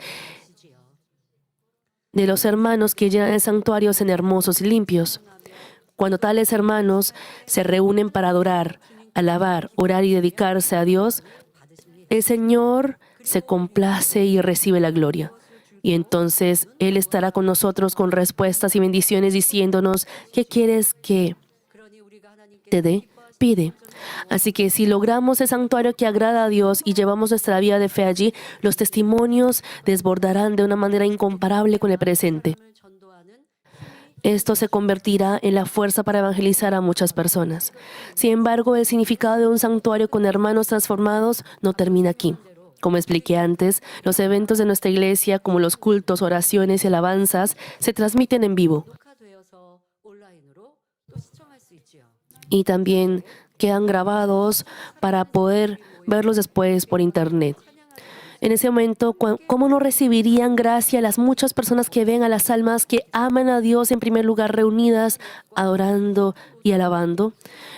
de los hermanos que llenan el santuario sean hermosos y limpios. Cuando tales hermanos se reúnen para adorar, alabar, orar y dedicarse a Dios, el Señor se complace y recibe la gloria. Y entonces Él estará con nosotros con respuestas y bendiciones diciéndonos: ¿qué quieres que te dé? Pide. Así que si logramos el santuario que agrada a Dios y llevamos nuestra vida de fe allí, los testimonios desbordarán de una manera incomparable con el presente. Esto se convertirá en la fuerza para evangelizar a muchas personas. Sin embargo, el significado de un santuario con hermanos transformados no termina aquí. Como expliqué antes, los eventos de nuestra iglesia, como los cultos, oraciones y alabanzas, se transmiten en vivo y también quedan grabados para poder verlos después por internet. En ese momento, ¿cómo no recibirían gracia las muchas personas que ven a las almas que aman a Dios en primer lugar reunidas, adorando y alabando?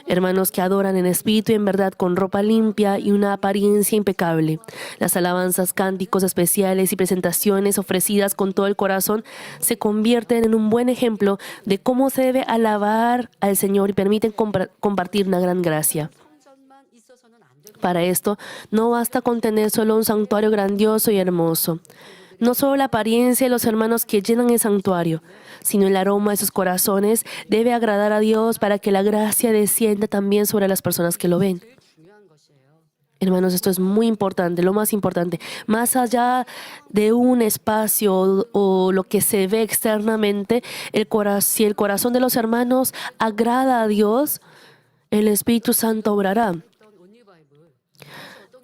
Hermanos que adoran en espíritu y en verdad con ropa limpia y una apariencia impecable. Las alabanzas, cánticos especiales y presentaciones ofrecidas con todo el corazón se convierten en un buen ejemplo de cómo se debe alabar al Señor y permiten compartir una gran gracia. Para esto, no basta con tener solo un santuario grandioso y hermoso. No solo la apariencia de los hermanos que llenan el santuario, sino el aroma de sus corazones debe agradar a Dios para que la gracia descienda también sobre las personas que lo ven. Hermanos, esto es muy importante, lo más importante. Más allá de un espacio o lo que se ve externamente, si el corazón de los hermanos agrada a Dios, el Espíritu Santo obrará.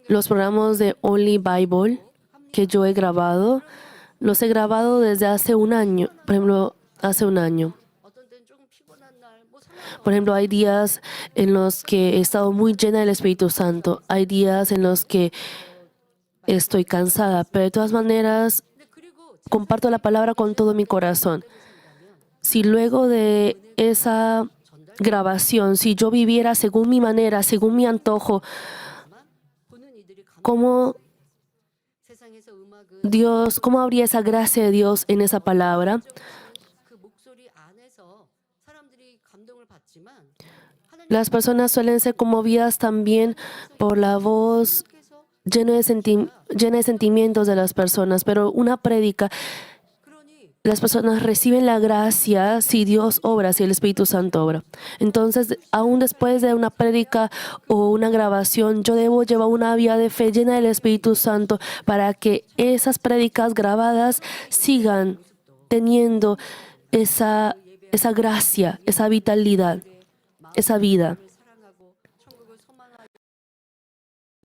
Los programas de Only Bible que yo he grabado, los he grabado desde hace un año. Por ejemplo, hace un año. Por ejemplo, hay días en los que he estado muy llena del Espíritu Santo. Hay días en los que estoy cansada, pero de todas maneras comparto la palabra con todo mi corazón. Si luego de esa grabación, si yo viviera según mi manera, según mi antojo, ¿cómo habría esa gracia de Dios en esa palabra? Las personas suelen ser conmovidas también por la voz llena de sentimientos de las personas, pero una prédica, las personas reciben la gracia si Dios obra, si el Espíritu Santo obra. Entonces, aún después de una prédica o una grabación, yo debo llevar una vida de fe llena del Espíritu Santo para que esas prédicas grabadas sigan teniendo esa gracia, esa vitalidad, esa vida.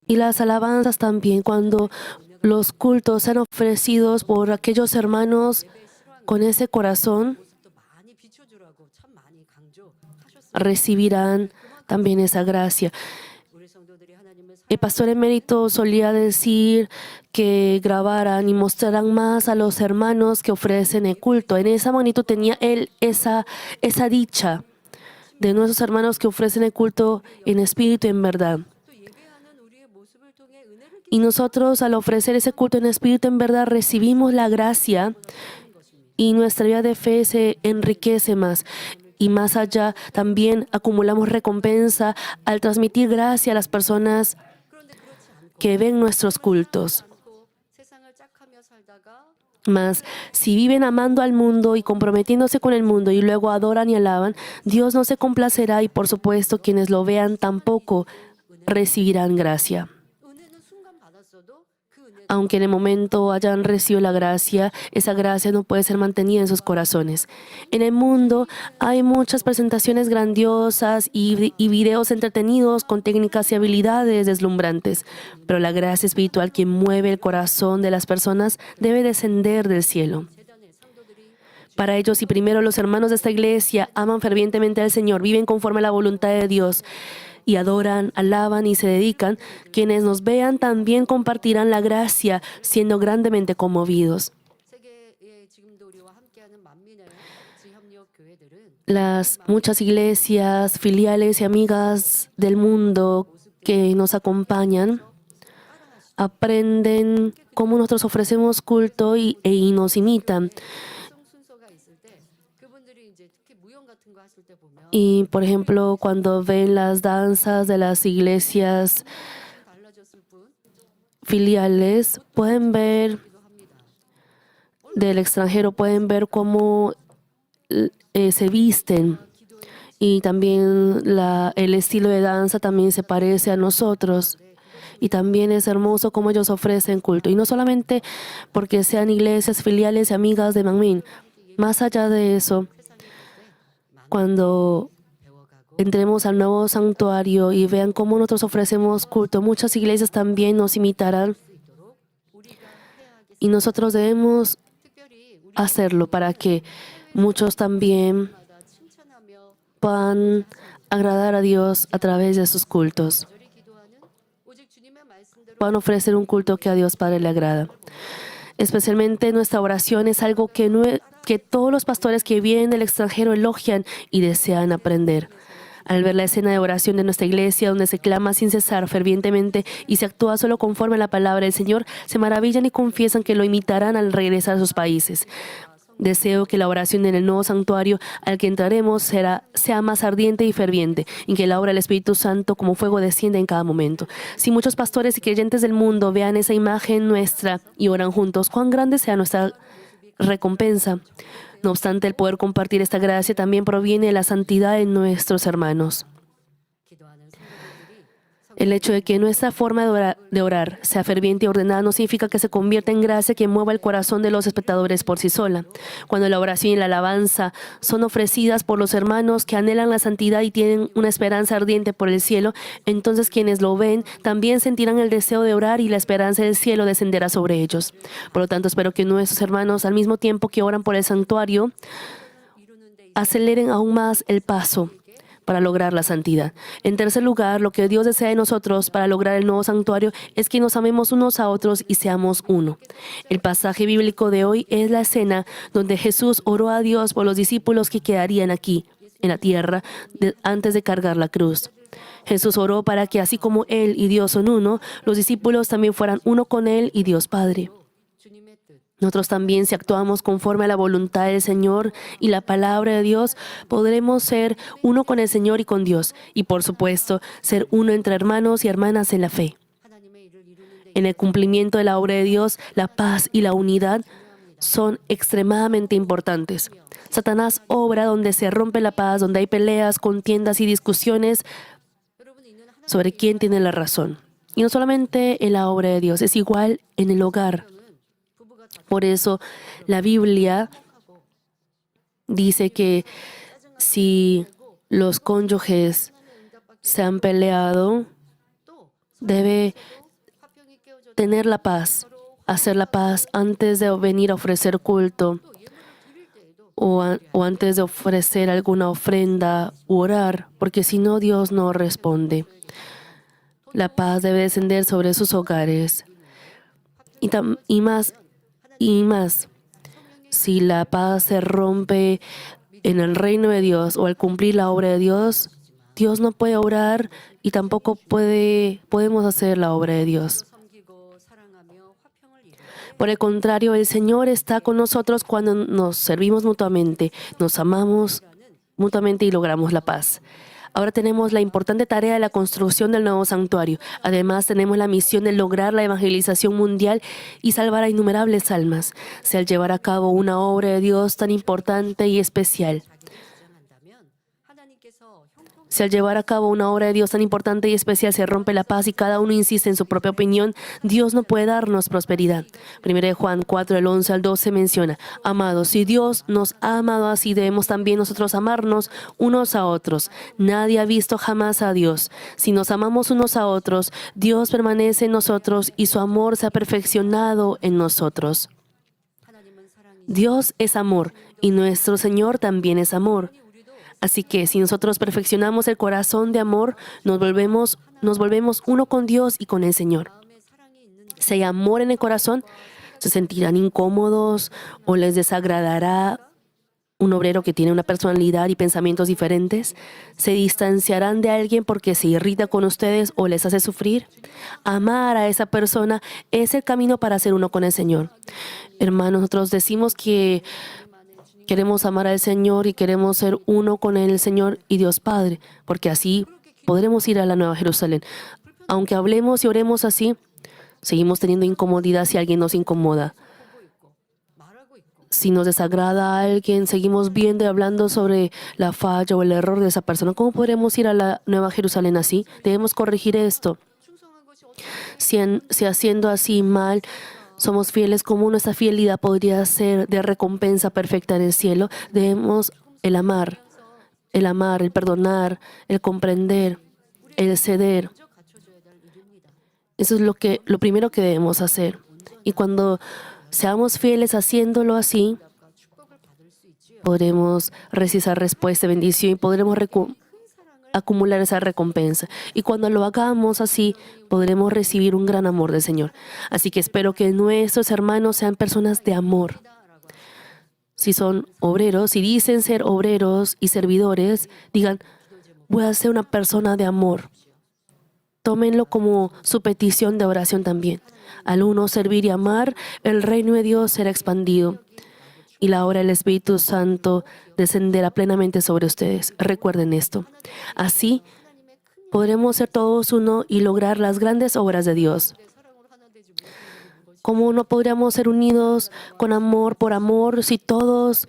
Y las alabanzas también, cuando los cultos sean ofrecidos por aquellos hermanos con ese corazón, recibirán también esa gracia. El pastor emérito solía decir que grabaran y mostraran más a los hermanos que ofrecen el culto. En esa magnitud tenía él esa dicha de nuestros hermanos que ofrecen el culto en espíritu y en verdad. Y nosotros, al ofrecer ese culto en espíritu y en verdad, recibimos la gracia y nuestra vida de fe se enriquece más. Y más allá, también acumulamos recompensa al transmitir gracia a las personas que ven nuestros cultos. Mas, si viven amando al mundo y comprometiéndose con el mundo y luego adoran y alaban, Dios no se complacerá y, por supuesto, quienes lo vean tampoco recibirán gracia. Aunque en el momento hayan recibido la gracia, esa gracia no puede ser mantenida en sus corazones. En el mundo hay muchas presentaciones grandiosas y videos entretenidos con técnicas y habilidades deslumbrantes, pero la gracia espiritual que mueve el corazón de las personas debe descender del cielo. Para ellos, y primero los hermanos de esta iglesia aman fervientemente al Señor, viven conforme a la voluntad de Dios, y adoran, alaban y se dedican, quienes nos vean también compartirán la gracia, siendo grandemente conmovidos. Las muchas iglesias, filiales y amigas del mundo que nos acompañan aprenden cómo nosotros ofrecemos culto y nos imitan. Y, por ejemplo, cuando ven las danzas de las iglesias filiales, pueden ver del extranjero, pueden ver cómo se visten. Y también el estilo de danza también se parece a nosotros. Y también es hermoso cómo ellos ofrecen culto. Y no solamente porque sean iglesias filiales y amigas de Manmin. Más allá de eso, cuando entremos al nuevo santuario y vean cómo nosotros ofrecemos culto, muchas iglesias también nos imitarán. Y nosotros debemos hacerlo para que muchos también puedan agradar a Dios a través de sus cultos. Puedan ofrecer un culto que a Dios Padre le agrada. Especialmente nuestra oración es algo que todos los pastores que vienen del extranjero elogian y desean aprender. Al ver la escena de oración de nuestra iglesia, donde se clama sin cesar fervientemente y se actúa solo conforme a la palabra del Señor, se maravillan y confiesan que lo imitarán al regresar a sus países. Deseo que la oración en el nuevo santuario al que entraremos sea más ardiente y ferviente, y que la obra del Espíritu Santo como fuego descienda en cada momento. Si muchos pastores y creyentes del mundo vean esa imagen nuestra y oran juntos, cuán grande sea nuestra recompensa. No obstante, el poder compartir esta gracia también proviene de la santidad de nuestros hermanos. El hecho de que nuestra forma de orar sea ferviente y ordenada no significa que se convierta en gracia que mueva el corazón de los espectadores por sí sola. Cuando la oración y la alabanza son ofrecidas por los hermanos que anhelan la santidad y tienen una esperanza ardiente por el cielo, entonces quienes lo ven también sentirán el deseo de orar y la esperanza del cielo descenderá sobre ellos. Por lo tanto, espero que nuestros hermanos, al mismo tiempo que oran por el santuario, aceleren aún más el paso para lograr la santidad. En tercer lugar, lo que Dios desea de nosotros para lograr el nuevo santuario es que nos amemos unos a otros y seamos uno. El pasaje bíblico de hoy es la escena donde Jesús oró a Dios por los discípulos que quedarían aquí, en la tierra, antes de cargar la cruz. Jesús oró para que así como Él y Dios son uno, los discípulos también fueran uno con Él y Dios Padre. Nosotros también, si actuamos conforme a la voluntad del Señor y la palabra de Dios, podremos ser uno con el Señor y con Dios. Y por supuesto, ser uno entre hermanos y hermanas en la fe. En el cumplimiento de la obra de Dios, la paz y la unidad son extremadamente importantes. Satanás obra donde se rompe la paz, donde hay peleas, contiendas y discusiones sobre quién tiene la razón. Y no solamente en la obra de Dios, es igual en el hogar. Por eso la Biblia dice que si los cónyuges se han peleado, debe tener la paz, hacer la paz antes de venir a ofrecer culto o antes de ofrecer alguna ofrenda u orar, porque si no, Dios no responde. La paz debe descender sobre sus hogares. Y más, si la paz se rompe en el reino de Dios o al cumplir la obra de Dios, Dios no puede orar y tampoco podemos hacer la obra de Dios. Por el contrario, el Señor está con nosotros cuando nos servimos mutuamente, nos amamos mutuamente y logramos la paz. Ahora tenemos la importante tarea de la construcción del nuevo santuario. Además, tenemos la misión de lograr la evangelización mundial y salvar a innumerables almas. Si al llevar a cabo una obra de Dios tan importante y especial, se rompe la paz y cada uno insiste en su propia opinión, Dios no puede darnos prosperidad. 1 Juan 4, del 11 al 12 menciona: Amados, si Dios nos ha amado así, debemos también nosotros amarnos unos a otros. Nadie ha visto jamás a Dios. Si nos amamos unos a otros, Dios permanece en nosotros y su amor se ha perfeccionado en nosotros. Dios es amor y nuestro Señor también es amor. Así que si nosotros perfeccionamos el corazón de amor, nos volvemos uno con Dios y con el Señor. Si hay amor en el corazón, se sentirán incómodos o les desagradará Un obrero que tiene una personalidad y pensamientos diferentes se distanciarán de alguien porque se irrita con ustedes o les hace sufrir. Amar a esa persona es el camino para ser uno con el Señor. Hermanos, nosotros decimos que queremos amar al Señor y queremos ser uno con el Señor y Dios Padre, porque así podremos ir a la Nueva Jerusalén. Aunque hablemos y oremos así, seguimos teniendo incomodidad si alguien nos incomoda. Si nos desagrada a alguien, seguimos viendo y hablando sobre la falla o el error de esa persona. ¿Cómo podremos ir a la Nueva Jerusalén así? Debemos corregir esto. Si haciendo así mal, somos fieles, ¿cómo nuestra fidelidad podría ser de recompensa perfecta en el cielo? Debemos el amar, el perdonar, el comprender, el ceder. Eso es lo primero que debemos hacer. Y cuando seamos fieles haciéndolo así, podremos recibir esa respuesta de bendición y podremos acumular esa recompensa. Y cuando lo hagamos así, podremos recibir un gran amor del Señor. Así que espero que nuestros hermanos sean personas de amor. Si son obreros, si dicen ser obreros y servidores, digan, voy a ser una persona de amor. Tómenlo como su petición de oración también. Al uno servir y amar, el reino de Dios será expandido y la obra del Espíritu Santo descenderá plenamente sobre ustedes. Recuerden esto. Así podremos ser todos uno y lograr las grandes obras de Dios. ¿Cómo no podríamos ser unidos con amor por amor si todos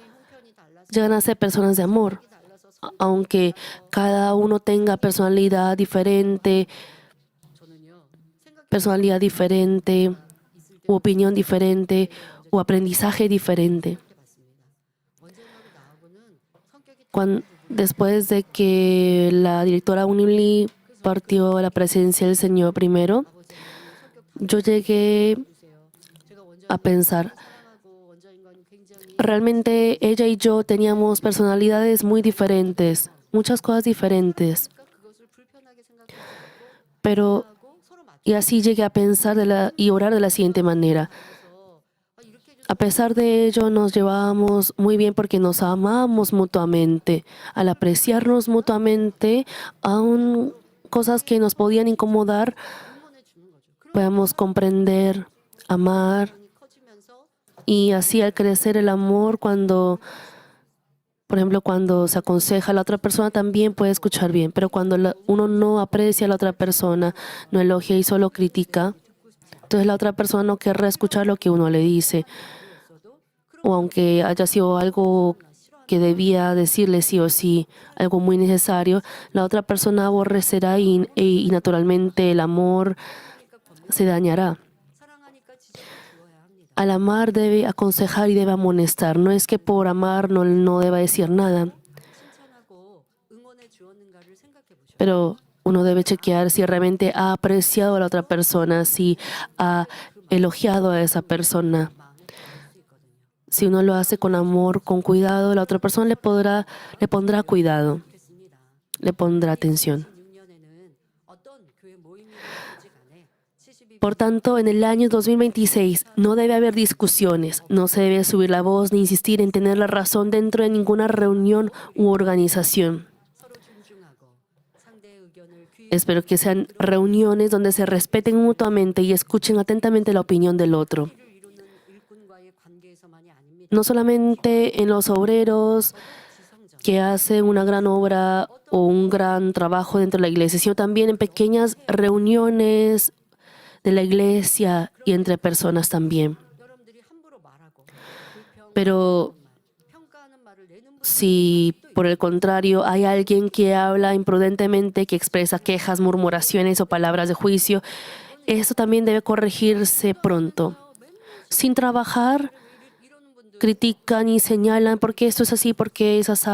llegan a ser personas de amor? Aunque cada uno tenga personalidad diferente, u opinión diferente, o aprendizaje diferente. Después de que la directora Unili partió a la presencia del Señor primero, yo llegué a pensar, realmente ella y yo teníamos personalidades muy diferentes, muchas cosas diferentes. Y así llegué a pensar y orar de la siguiente manera. A pesar de ello, nos llevábamos muy bien porque nos amábamos mutuamente. Al apreciarnos mutuamente, aún cosas que nos podían incomodar, podemos comprender, amar. Y así al crecer el amor, por ejemplo, cuando se aconseja a la otra persona, también puede escuchar bien. Pero cuando uno no aprecia a la otra persona, no elogia y solo critica, entonces la otra persona no querrá escuchar lo que uno le dice. O aunque haya sido algo que debía decirle sí o sí, algo muy necesario, la otra persona aborrecerá y naturalmente el amor se dañará. Al amar debe aconsejar y debe amonestar. No es que por amar no deba decir nada. Pero uno debe chequear si realmente ha apreciado a la otra persona, si ha elogiado a esa persona. Si uno lo hace con amor, con cuidado, la otra persona le pondrá cuidado, le pondrá atención. Por tanto, en el año 2026 no debe haber discusiones, no se debe subir la voz ni insistir en tener la razón dentro de ninguna reunión u organización. Espero que sean reuniones donde se respeten mutuamente y escuchen atentamente la opinión del otro. No solamente en los obreros que hacen una gran obra o un gran trabajo dentro de la iglesia, sino también en pequeñas reuniones de la iglesia y entre personas también. Pero si por el contrario hay alguien que habla imprudentemente, que expresa quejas, murmuraciones o palabras de juicio, esto también debe corregirse pronto. Sin trabajar, critican y señalan por qué esto es así, por qué es así.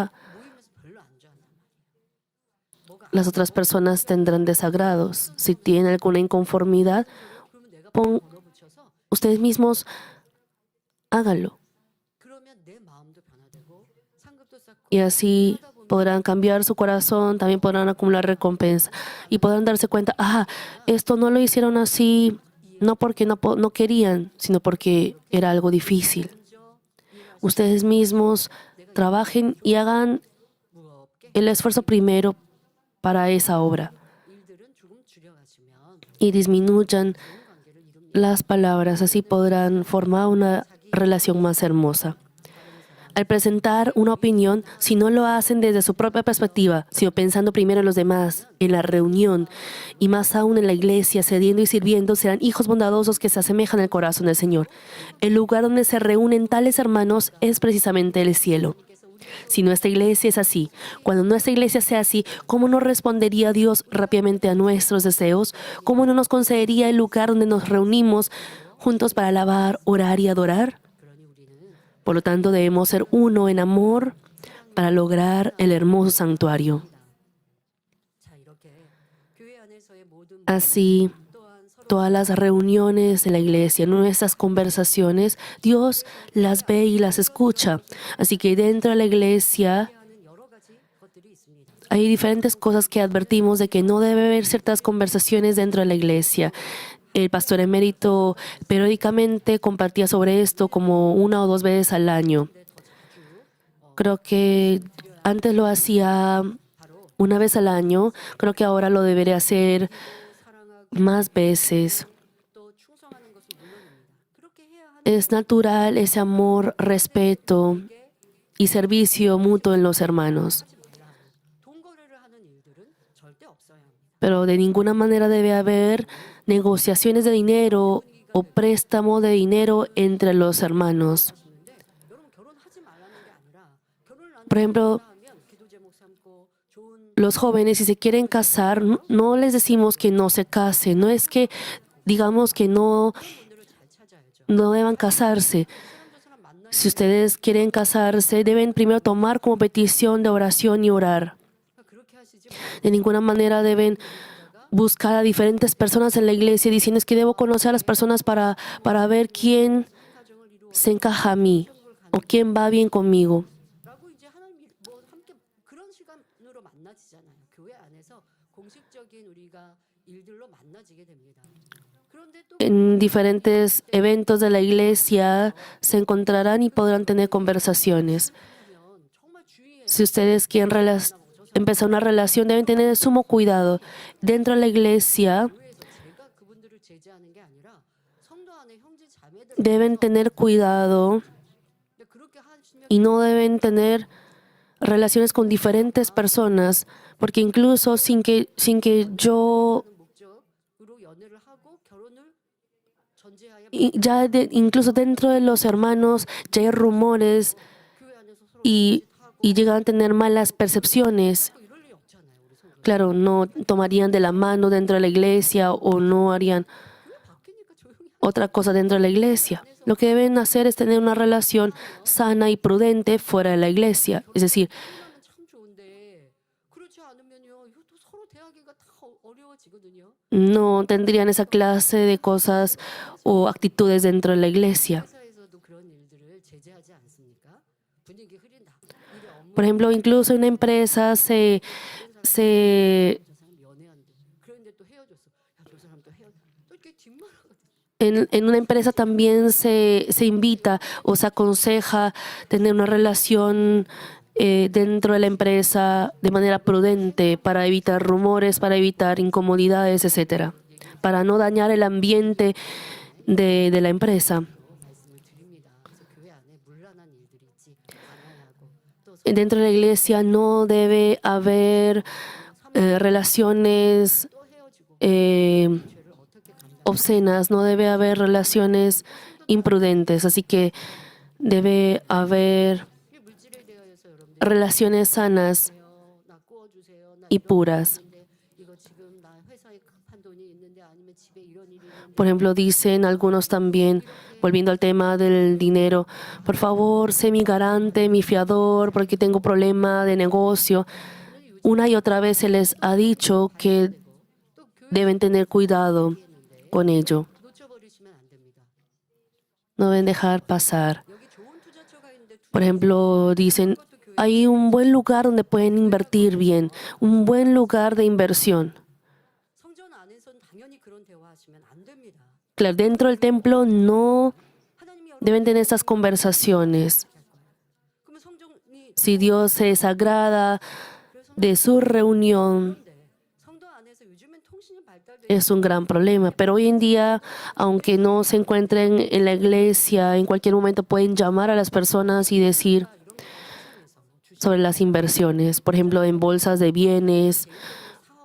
Las otras personas tendrán desagrados. Si tienen alguna inconformidad, ustedes mismos háganlo. Y así podrán cambiar su corazón, también podrán acumular recompensa. Y podrán darse cuenta, esto no lo hicieron así, no porque no querían, sino porque era algo difícil. Ustedes mismos trabajen y hagan el esfuerzo primero para esa obra y disminuyan las palabras, así podrán formar una relación más hermosa. Al presentar una opinión, si no lo hacen desde su propia perspectiva, sino pensando primero en los demás, en la reunión y más aún en la iglesia, cediendo y sirviendo, serán hijos bondadosos que se asemejan al corazón del Señor. El lugar donde se reúnen tales hermanos es precisamente el cielo. Si nuestra iglesia es así, cuando nuestra iglesia sea así, ¿cómo no respondería Dios rápidamente a nuestros deseos? ¿Cómo no nos concedería el lugar donde nos reunimos juntos para alabar, orar y adorar? Por lo tanto, debemos ser uno en amor para lograr el hermoso santuario. Así, todas las reuniones de la iglesia, nuestras conversaciones, Dios las ve y las escucha. Así que dentro de la iglesia hay diferentes cosas que advertimos de que no debe haber ciertas conversaciones dentro de la iglesia. El pastor emérito periódicamente compartía sobre esto como 1 o 2 veces al año. Creo que antes lo hacía 1 vez al año. Creo que ahora lo debería hacer más veces. Es natural ese amor, respeto y servicio mutuo en los hermanos. Pero de ninguna manera debe haber negociaciones de dinero o préstamo de dinero entre los hermanos. Por ejemplo, los jóvenes, si se quieren casar, no les decimos que no se casen. No es que digamos que no deban casarse. Si ustedes quieren casarse, deben primero tomar como petición de oración y orar. De ninguna manera deben buscar a diferentes personas en la iglesia diciendo es que debo conocer a las personas para ver quién se encaja a mí o quién va bien conmigo. En diferentes eventos de la iglesia se encontrarán y podrán tener conversaciones. Si ustedes quieren empezar una relación, deben tener sumo cuidado. Dentro de la iglesia deben tener cuidado y no deben tener relaciones con diferentes personas, porque incluso sin que yo incluso dentro de los hermanos ya hay rumores y llegan a tener malas percepciones. Claro, no tomarían de la mano dentro de la iglesia o no harían otra cosa dentro de la iglesia. Lo que deben hacer es tener una relación sana y prudente fuera de la iglesia. Es decir, no tendrían esa clase de cosas o actitudes dentro de la iglesia. Por ejemplo, incluso en una empresa en una empresa también se invita o se aconseja tener una relación dentro de la empresa de manera prudente para evitar rumores, para evitar incomodidades, etc., para no dañar el ambiente de la empresa. Dentro de la iglesia no debe haber relaciones obscenas, no debe haber relaciones imprudentes, así que debe haber relaciones sanas y puras. Por ejemplo, dicen algunos también, volviendo al tema del dinero, por favor, sé mi garante, mi fiador, porque tengo problema de negocio. Una y otra vez se les ha dicho que deben tener cuidado con ello. No deben dejar pasar. Por ejemplo, dicen, hay un buen lugar donde pueden invertir bien, un buen lugar de inversión. Claro, dentro del templo no deben tener estas conversaciones. Si Dios se desagrada de su reunión, es un gran problema. Pero hoy en día, aunque no se encuentren en la iglesia, en cualquier momento pueden llamar a las personas y decir sobre las inversiones, por ejemplo, en bolsas de bienes,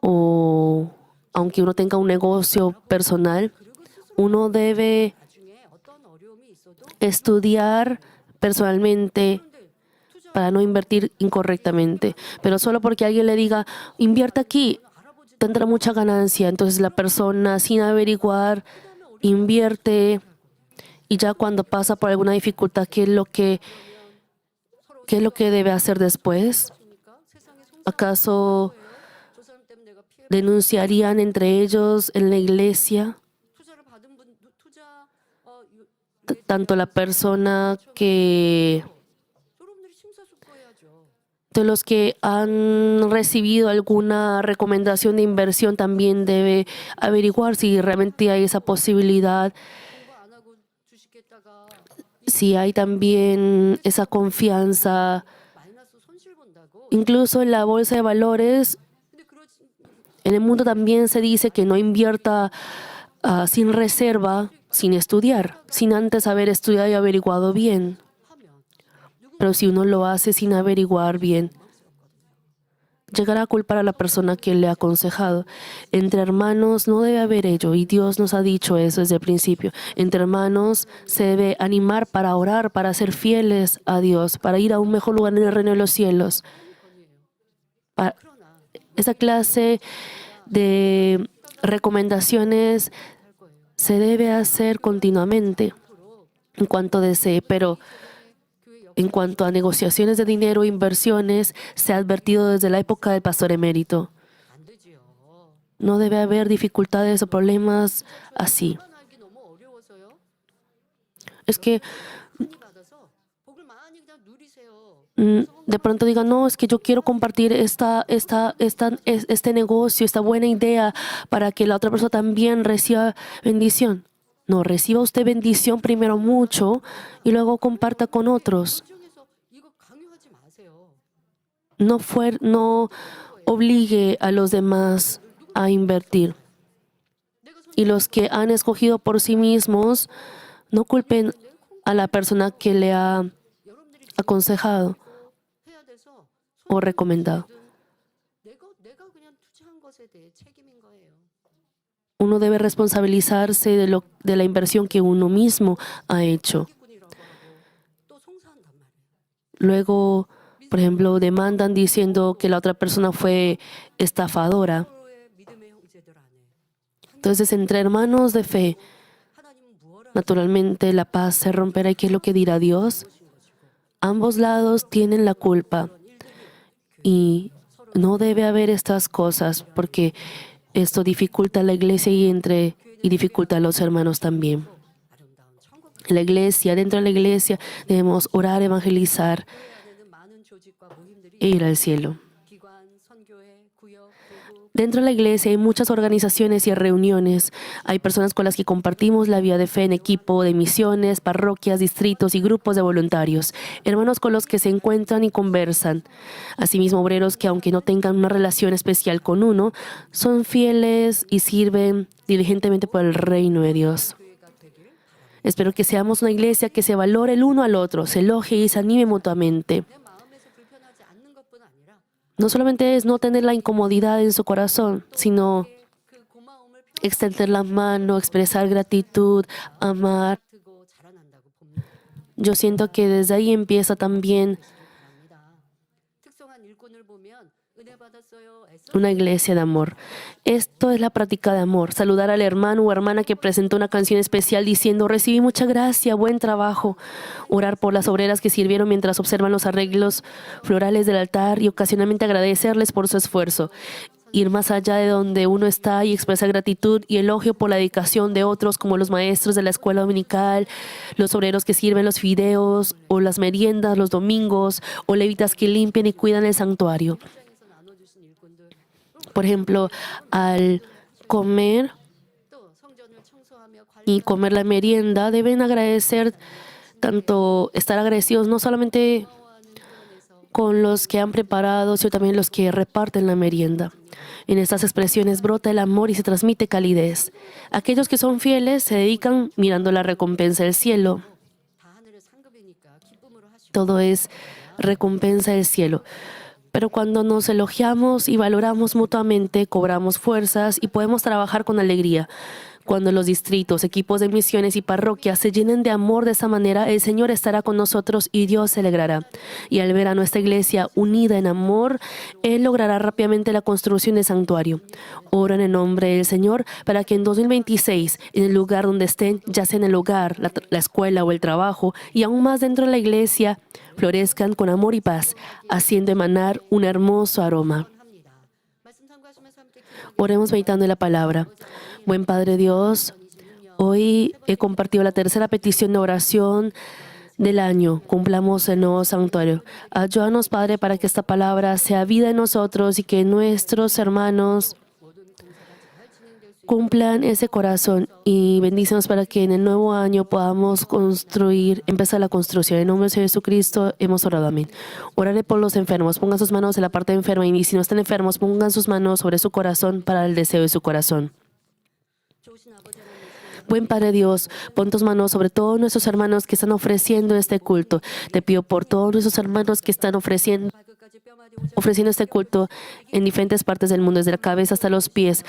o aunque uno tenga un negocio personal, uno debe estudiar personalmente para no invertir incorrectamente. Pero solo porque alguien le diga, invierta aquí, tendrá mucha ganancia. Entonces la persona, sin averiguar, invierte, y ya cuando pasa por alguna dificultad, ¿qué es lo que debe hacer después? ¿Acaso denunciarían entre ellos en la iglesia? Tanto la persona que de los que han recibido alguna recomendación de inversión también debe averiguar si realmente hay esa posibilidad, si hay también esa confianza. Incluso en la bolsa de valores, en el mundo también se dice que no invierta sin reserva, sin estudiar, sin antes haber estudiado y averiguado bien. Pero si uno lo hace sin averiguar bien, llegará a culpar a la persona que le ha aconsejado. Entre hermanos no debe haber ello, y Dios nos ha dicho eso desde el principio. Entre hermanos se debe animar para orar, para ser fieles a Dios, para ir a un mejor lugar en el reino de los cielos. Esa clase de recomendaciones se debe hacer continuamente en cuanto desee, pero en cuanto a negociaciones de dinero e inversiones, se ha advertido desde la época del pastor emérito. No debe haber dificultades o problemas así. Es que de pronto digan, no, es que yo quiero compartir este negocio, esta buena idea, para que la otra persona también reciba bendición. No, reciba usted bendición primero mucho y luego comparta con otros. No obligue a los demás a invertir. Y los que han escogido por sí mismos, no culpen a la persona que le ha aconsejado o recomendado. Uno debe responsabilizarse de la inversión que uno mismo ha hecho. Luego, por ejemplo, demandan diciendo que la otra persona fue estafadora. Entonces, entre hermanos de fe, naturalmente la paz se romperá. ¿Y qué es lo que dirá Dios? Ambos lados tienen la culpa. Y no debe haber estas cosas, porque esto dificulta a la iglesia y dificulta a los hermanos también. La iglesia, dentro de la iglesia, debemos orar, evangelizar e ir al cielo. Dentro de la iglesia hay muchas organizaciones y reuniones. Hay personas con las que compartimos la vida de fe en equipo de misiones, parroquias, distritos y grupos de voluntarios. Hermanos con los que se encuentran y conversan. Asimismo, obreros que, aunque no tengan una relación especial con uno, son fieles y sirven diligentemente por el reino de Dios. Espero que seamos una iglesia que se valore el uno al otro, se elogie y se anime mutuamente. No solamente es no tener la incomodidad en su corazón, sino extender la mano, expresar gratitud, amar. Yo siento que desde ahí empieza también una iglesia de amor. Esto es la práctica de amor. Saludar al hermano o hermana que presentó una canción especial diciendo, recibí mucha gracia, buen trabajo. Orar por las obreras que sirvieron mientras observan los arreglos florales del altar y ocasionalmente agradecerles por su esfuerzo. Ir más allá de donde uno está y expresar gratitud y elogio por la dedicación de otros, como los maestros de la escuela dominical, los obreros que sirven los fideos o las meriendas los domingos, o levitas que limpian y cuidan el santuario. Por ejemplo, al comer y comer la merienda, deben agradecer, estar agradecidos no solamente con los que han preparado, sino también los que reparten la merienda. En estas expresiones brota el amor y se transmite calidez. Aquellos que son fieles se dedican mirando la recompensa del cielo. Todo es recompensa del cielo. Pero cuando nos elogiamos y valoramos mutuamente, cobramos fuerzas y podemos trabajar con alegría. Cuando los distritos, equipos de misiones y parroquias se llenen de amor de esa manera, el Señor estará con nosotros y Dios se alegrará. Y al ver a nuestra iglesia unida en amor, Él logrará rápidamente la construcción del santuario. Oro en el nombre del Señor para que en 2026, en el lugar donde estén, ya sea en el hogar, la escuela o el trabajo, y aún más dentro de la iglesia, florezcan con amor y paz, haciendo emanar un hermoso aroma. Oremos meditando en la palabra. Buen Padre Dios, hoy he compartido la tercera petición de oración del año. Cumplamos el nuevo santuario. Ayúdanos, Padre, para que esta palabra sea vida en nosotros y que nuestros hermanos cumplan ese corazón, y bendícenos para que en el nuevo año podamos empezar la construcción. En nombre de Jesucristo hemos orado. Amén. Oraré por los enfermos. Pongan sus manos en la parte enferma y si no están enfermos, pongan sus manos sobre su corazón para el deseo de su corazón. Buen Padre Dios, pon tus manos sobre todos nuestros hermanos que están ofreciendo este culto. Te pido por todos nuestros hermanos que están ofreciendo este culto en diferentes partes del mundo, desde la cabeza hasta los pies.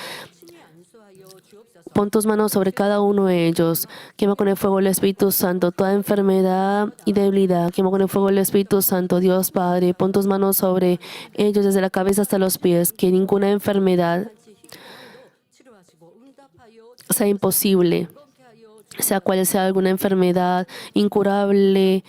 Pon tus manos sobre cada uno de ellos. Quema con el fuego el Espíritu Santo toda enfermedad y debilidad. Quema con el fuego el Espíritu Santo. Dios Padre, pon tus manos sobre ellos desde la cabeza hasta los pies. Que ninguna enfermedad sea imposible, sea cual sea alguna enfermedad incurable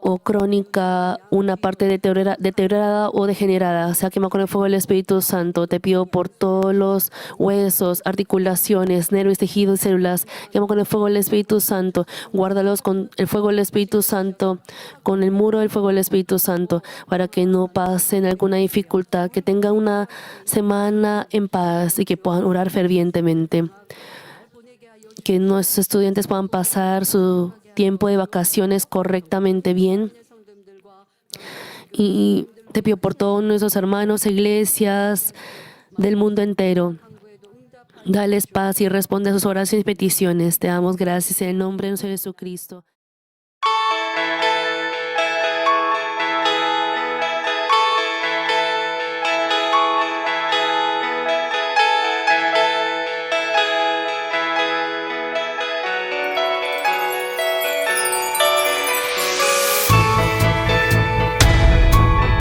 o crónica, una parte deteriorada o degenerada, sea quemado con el fuego del Espíritu Santo. Te pido por todos los huesos, articulaciones, nervios, tejidos, células, quema con el fuego del Espíritu Santo. Guárdalos con el fuego del Espíritu Santo, con el muro del fuego del Espíritu Santo, para que no pasen alguna dificultad, que tengan una semana en paz y que puedan orar fervientemente. Que nuestros estudiantes puedan pasar su tiempo de vacaciones correctamente bien. Y te pido por todos nuestros hermanos, iglesias del mundo entero. Dales paz y responde a sus oraciones y peticiones. Te damos gracias en el nombre de Jesucristo.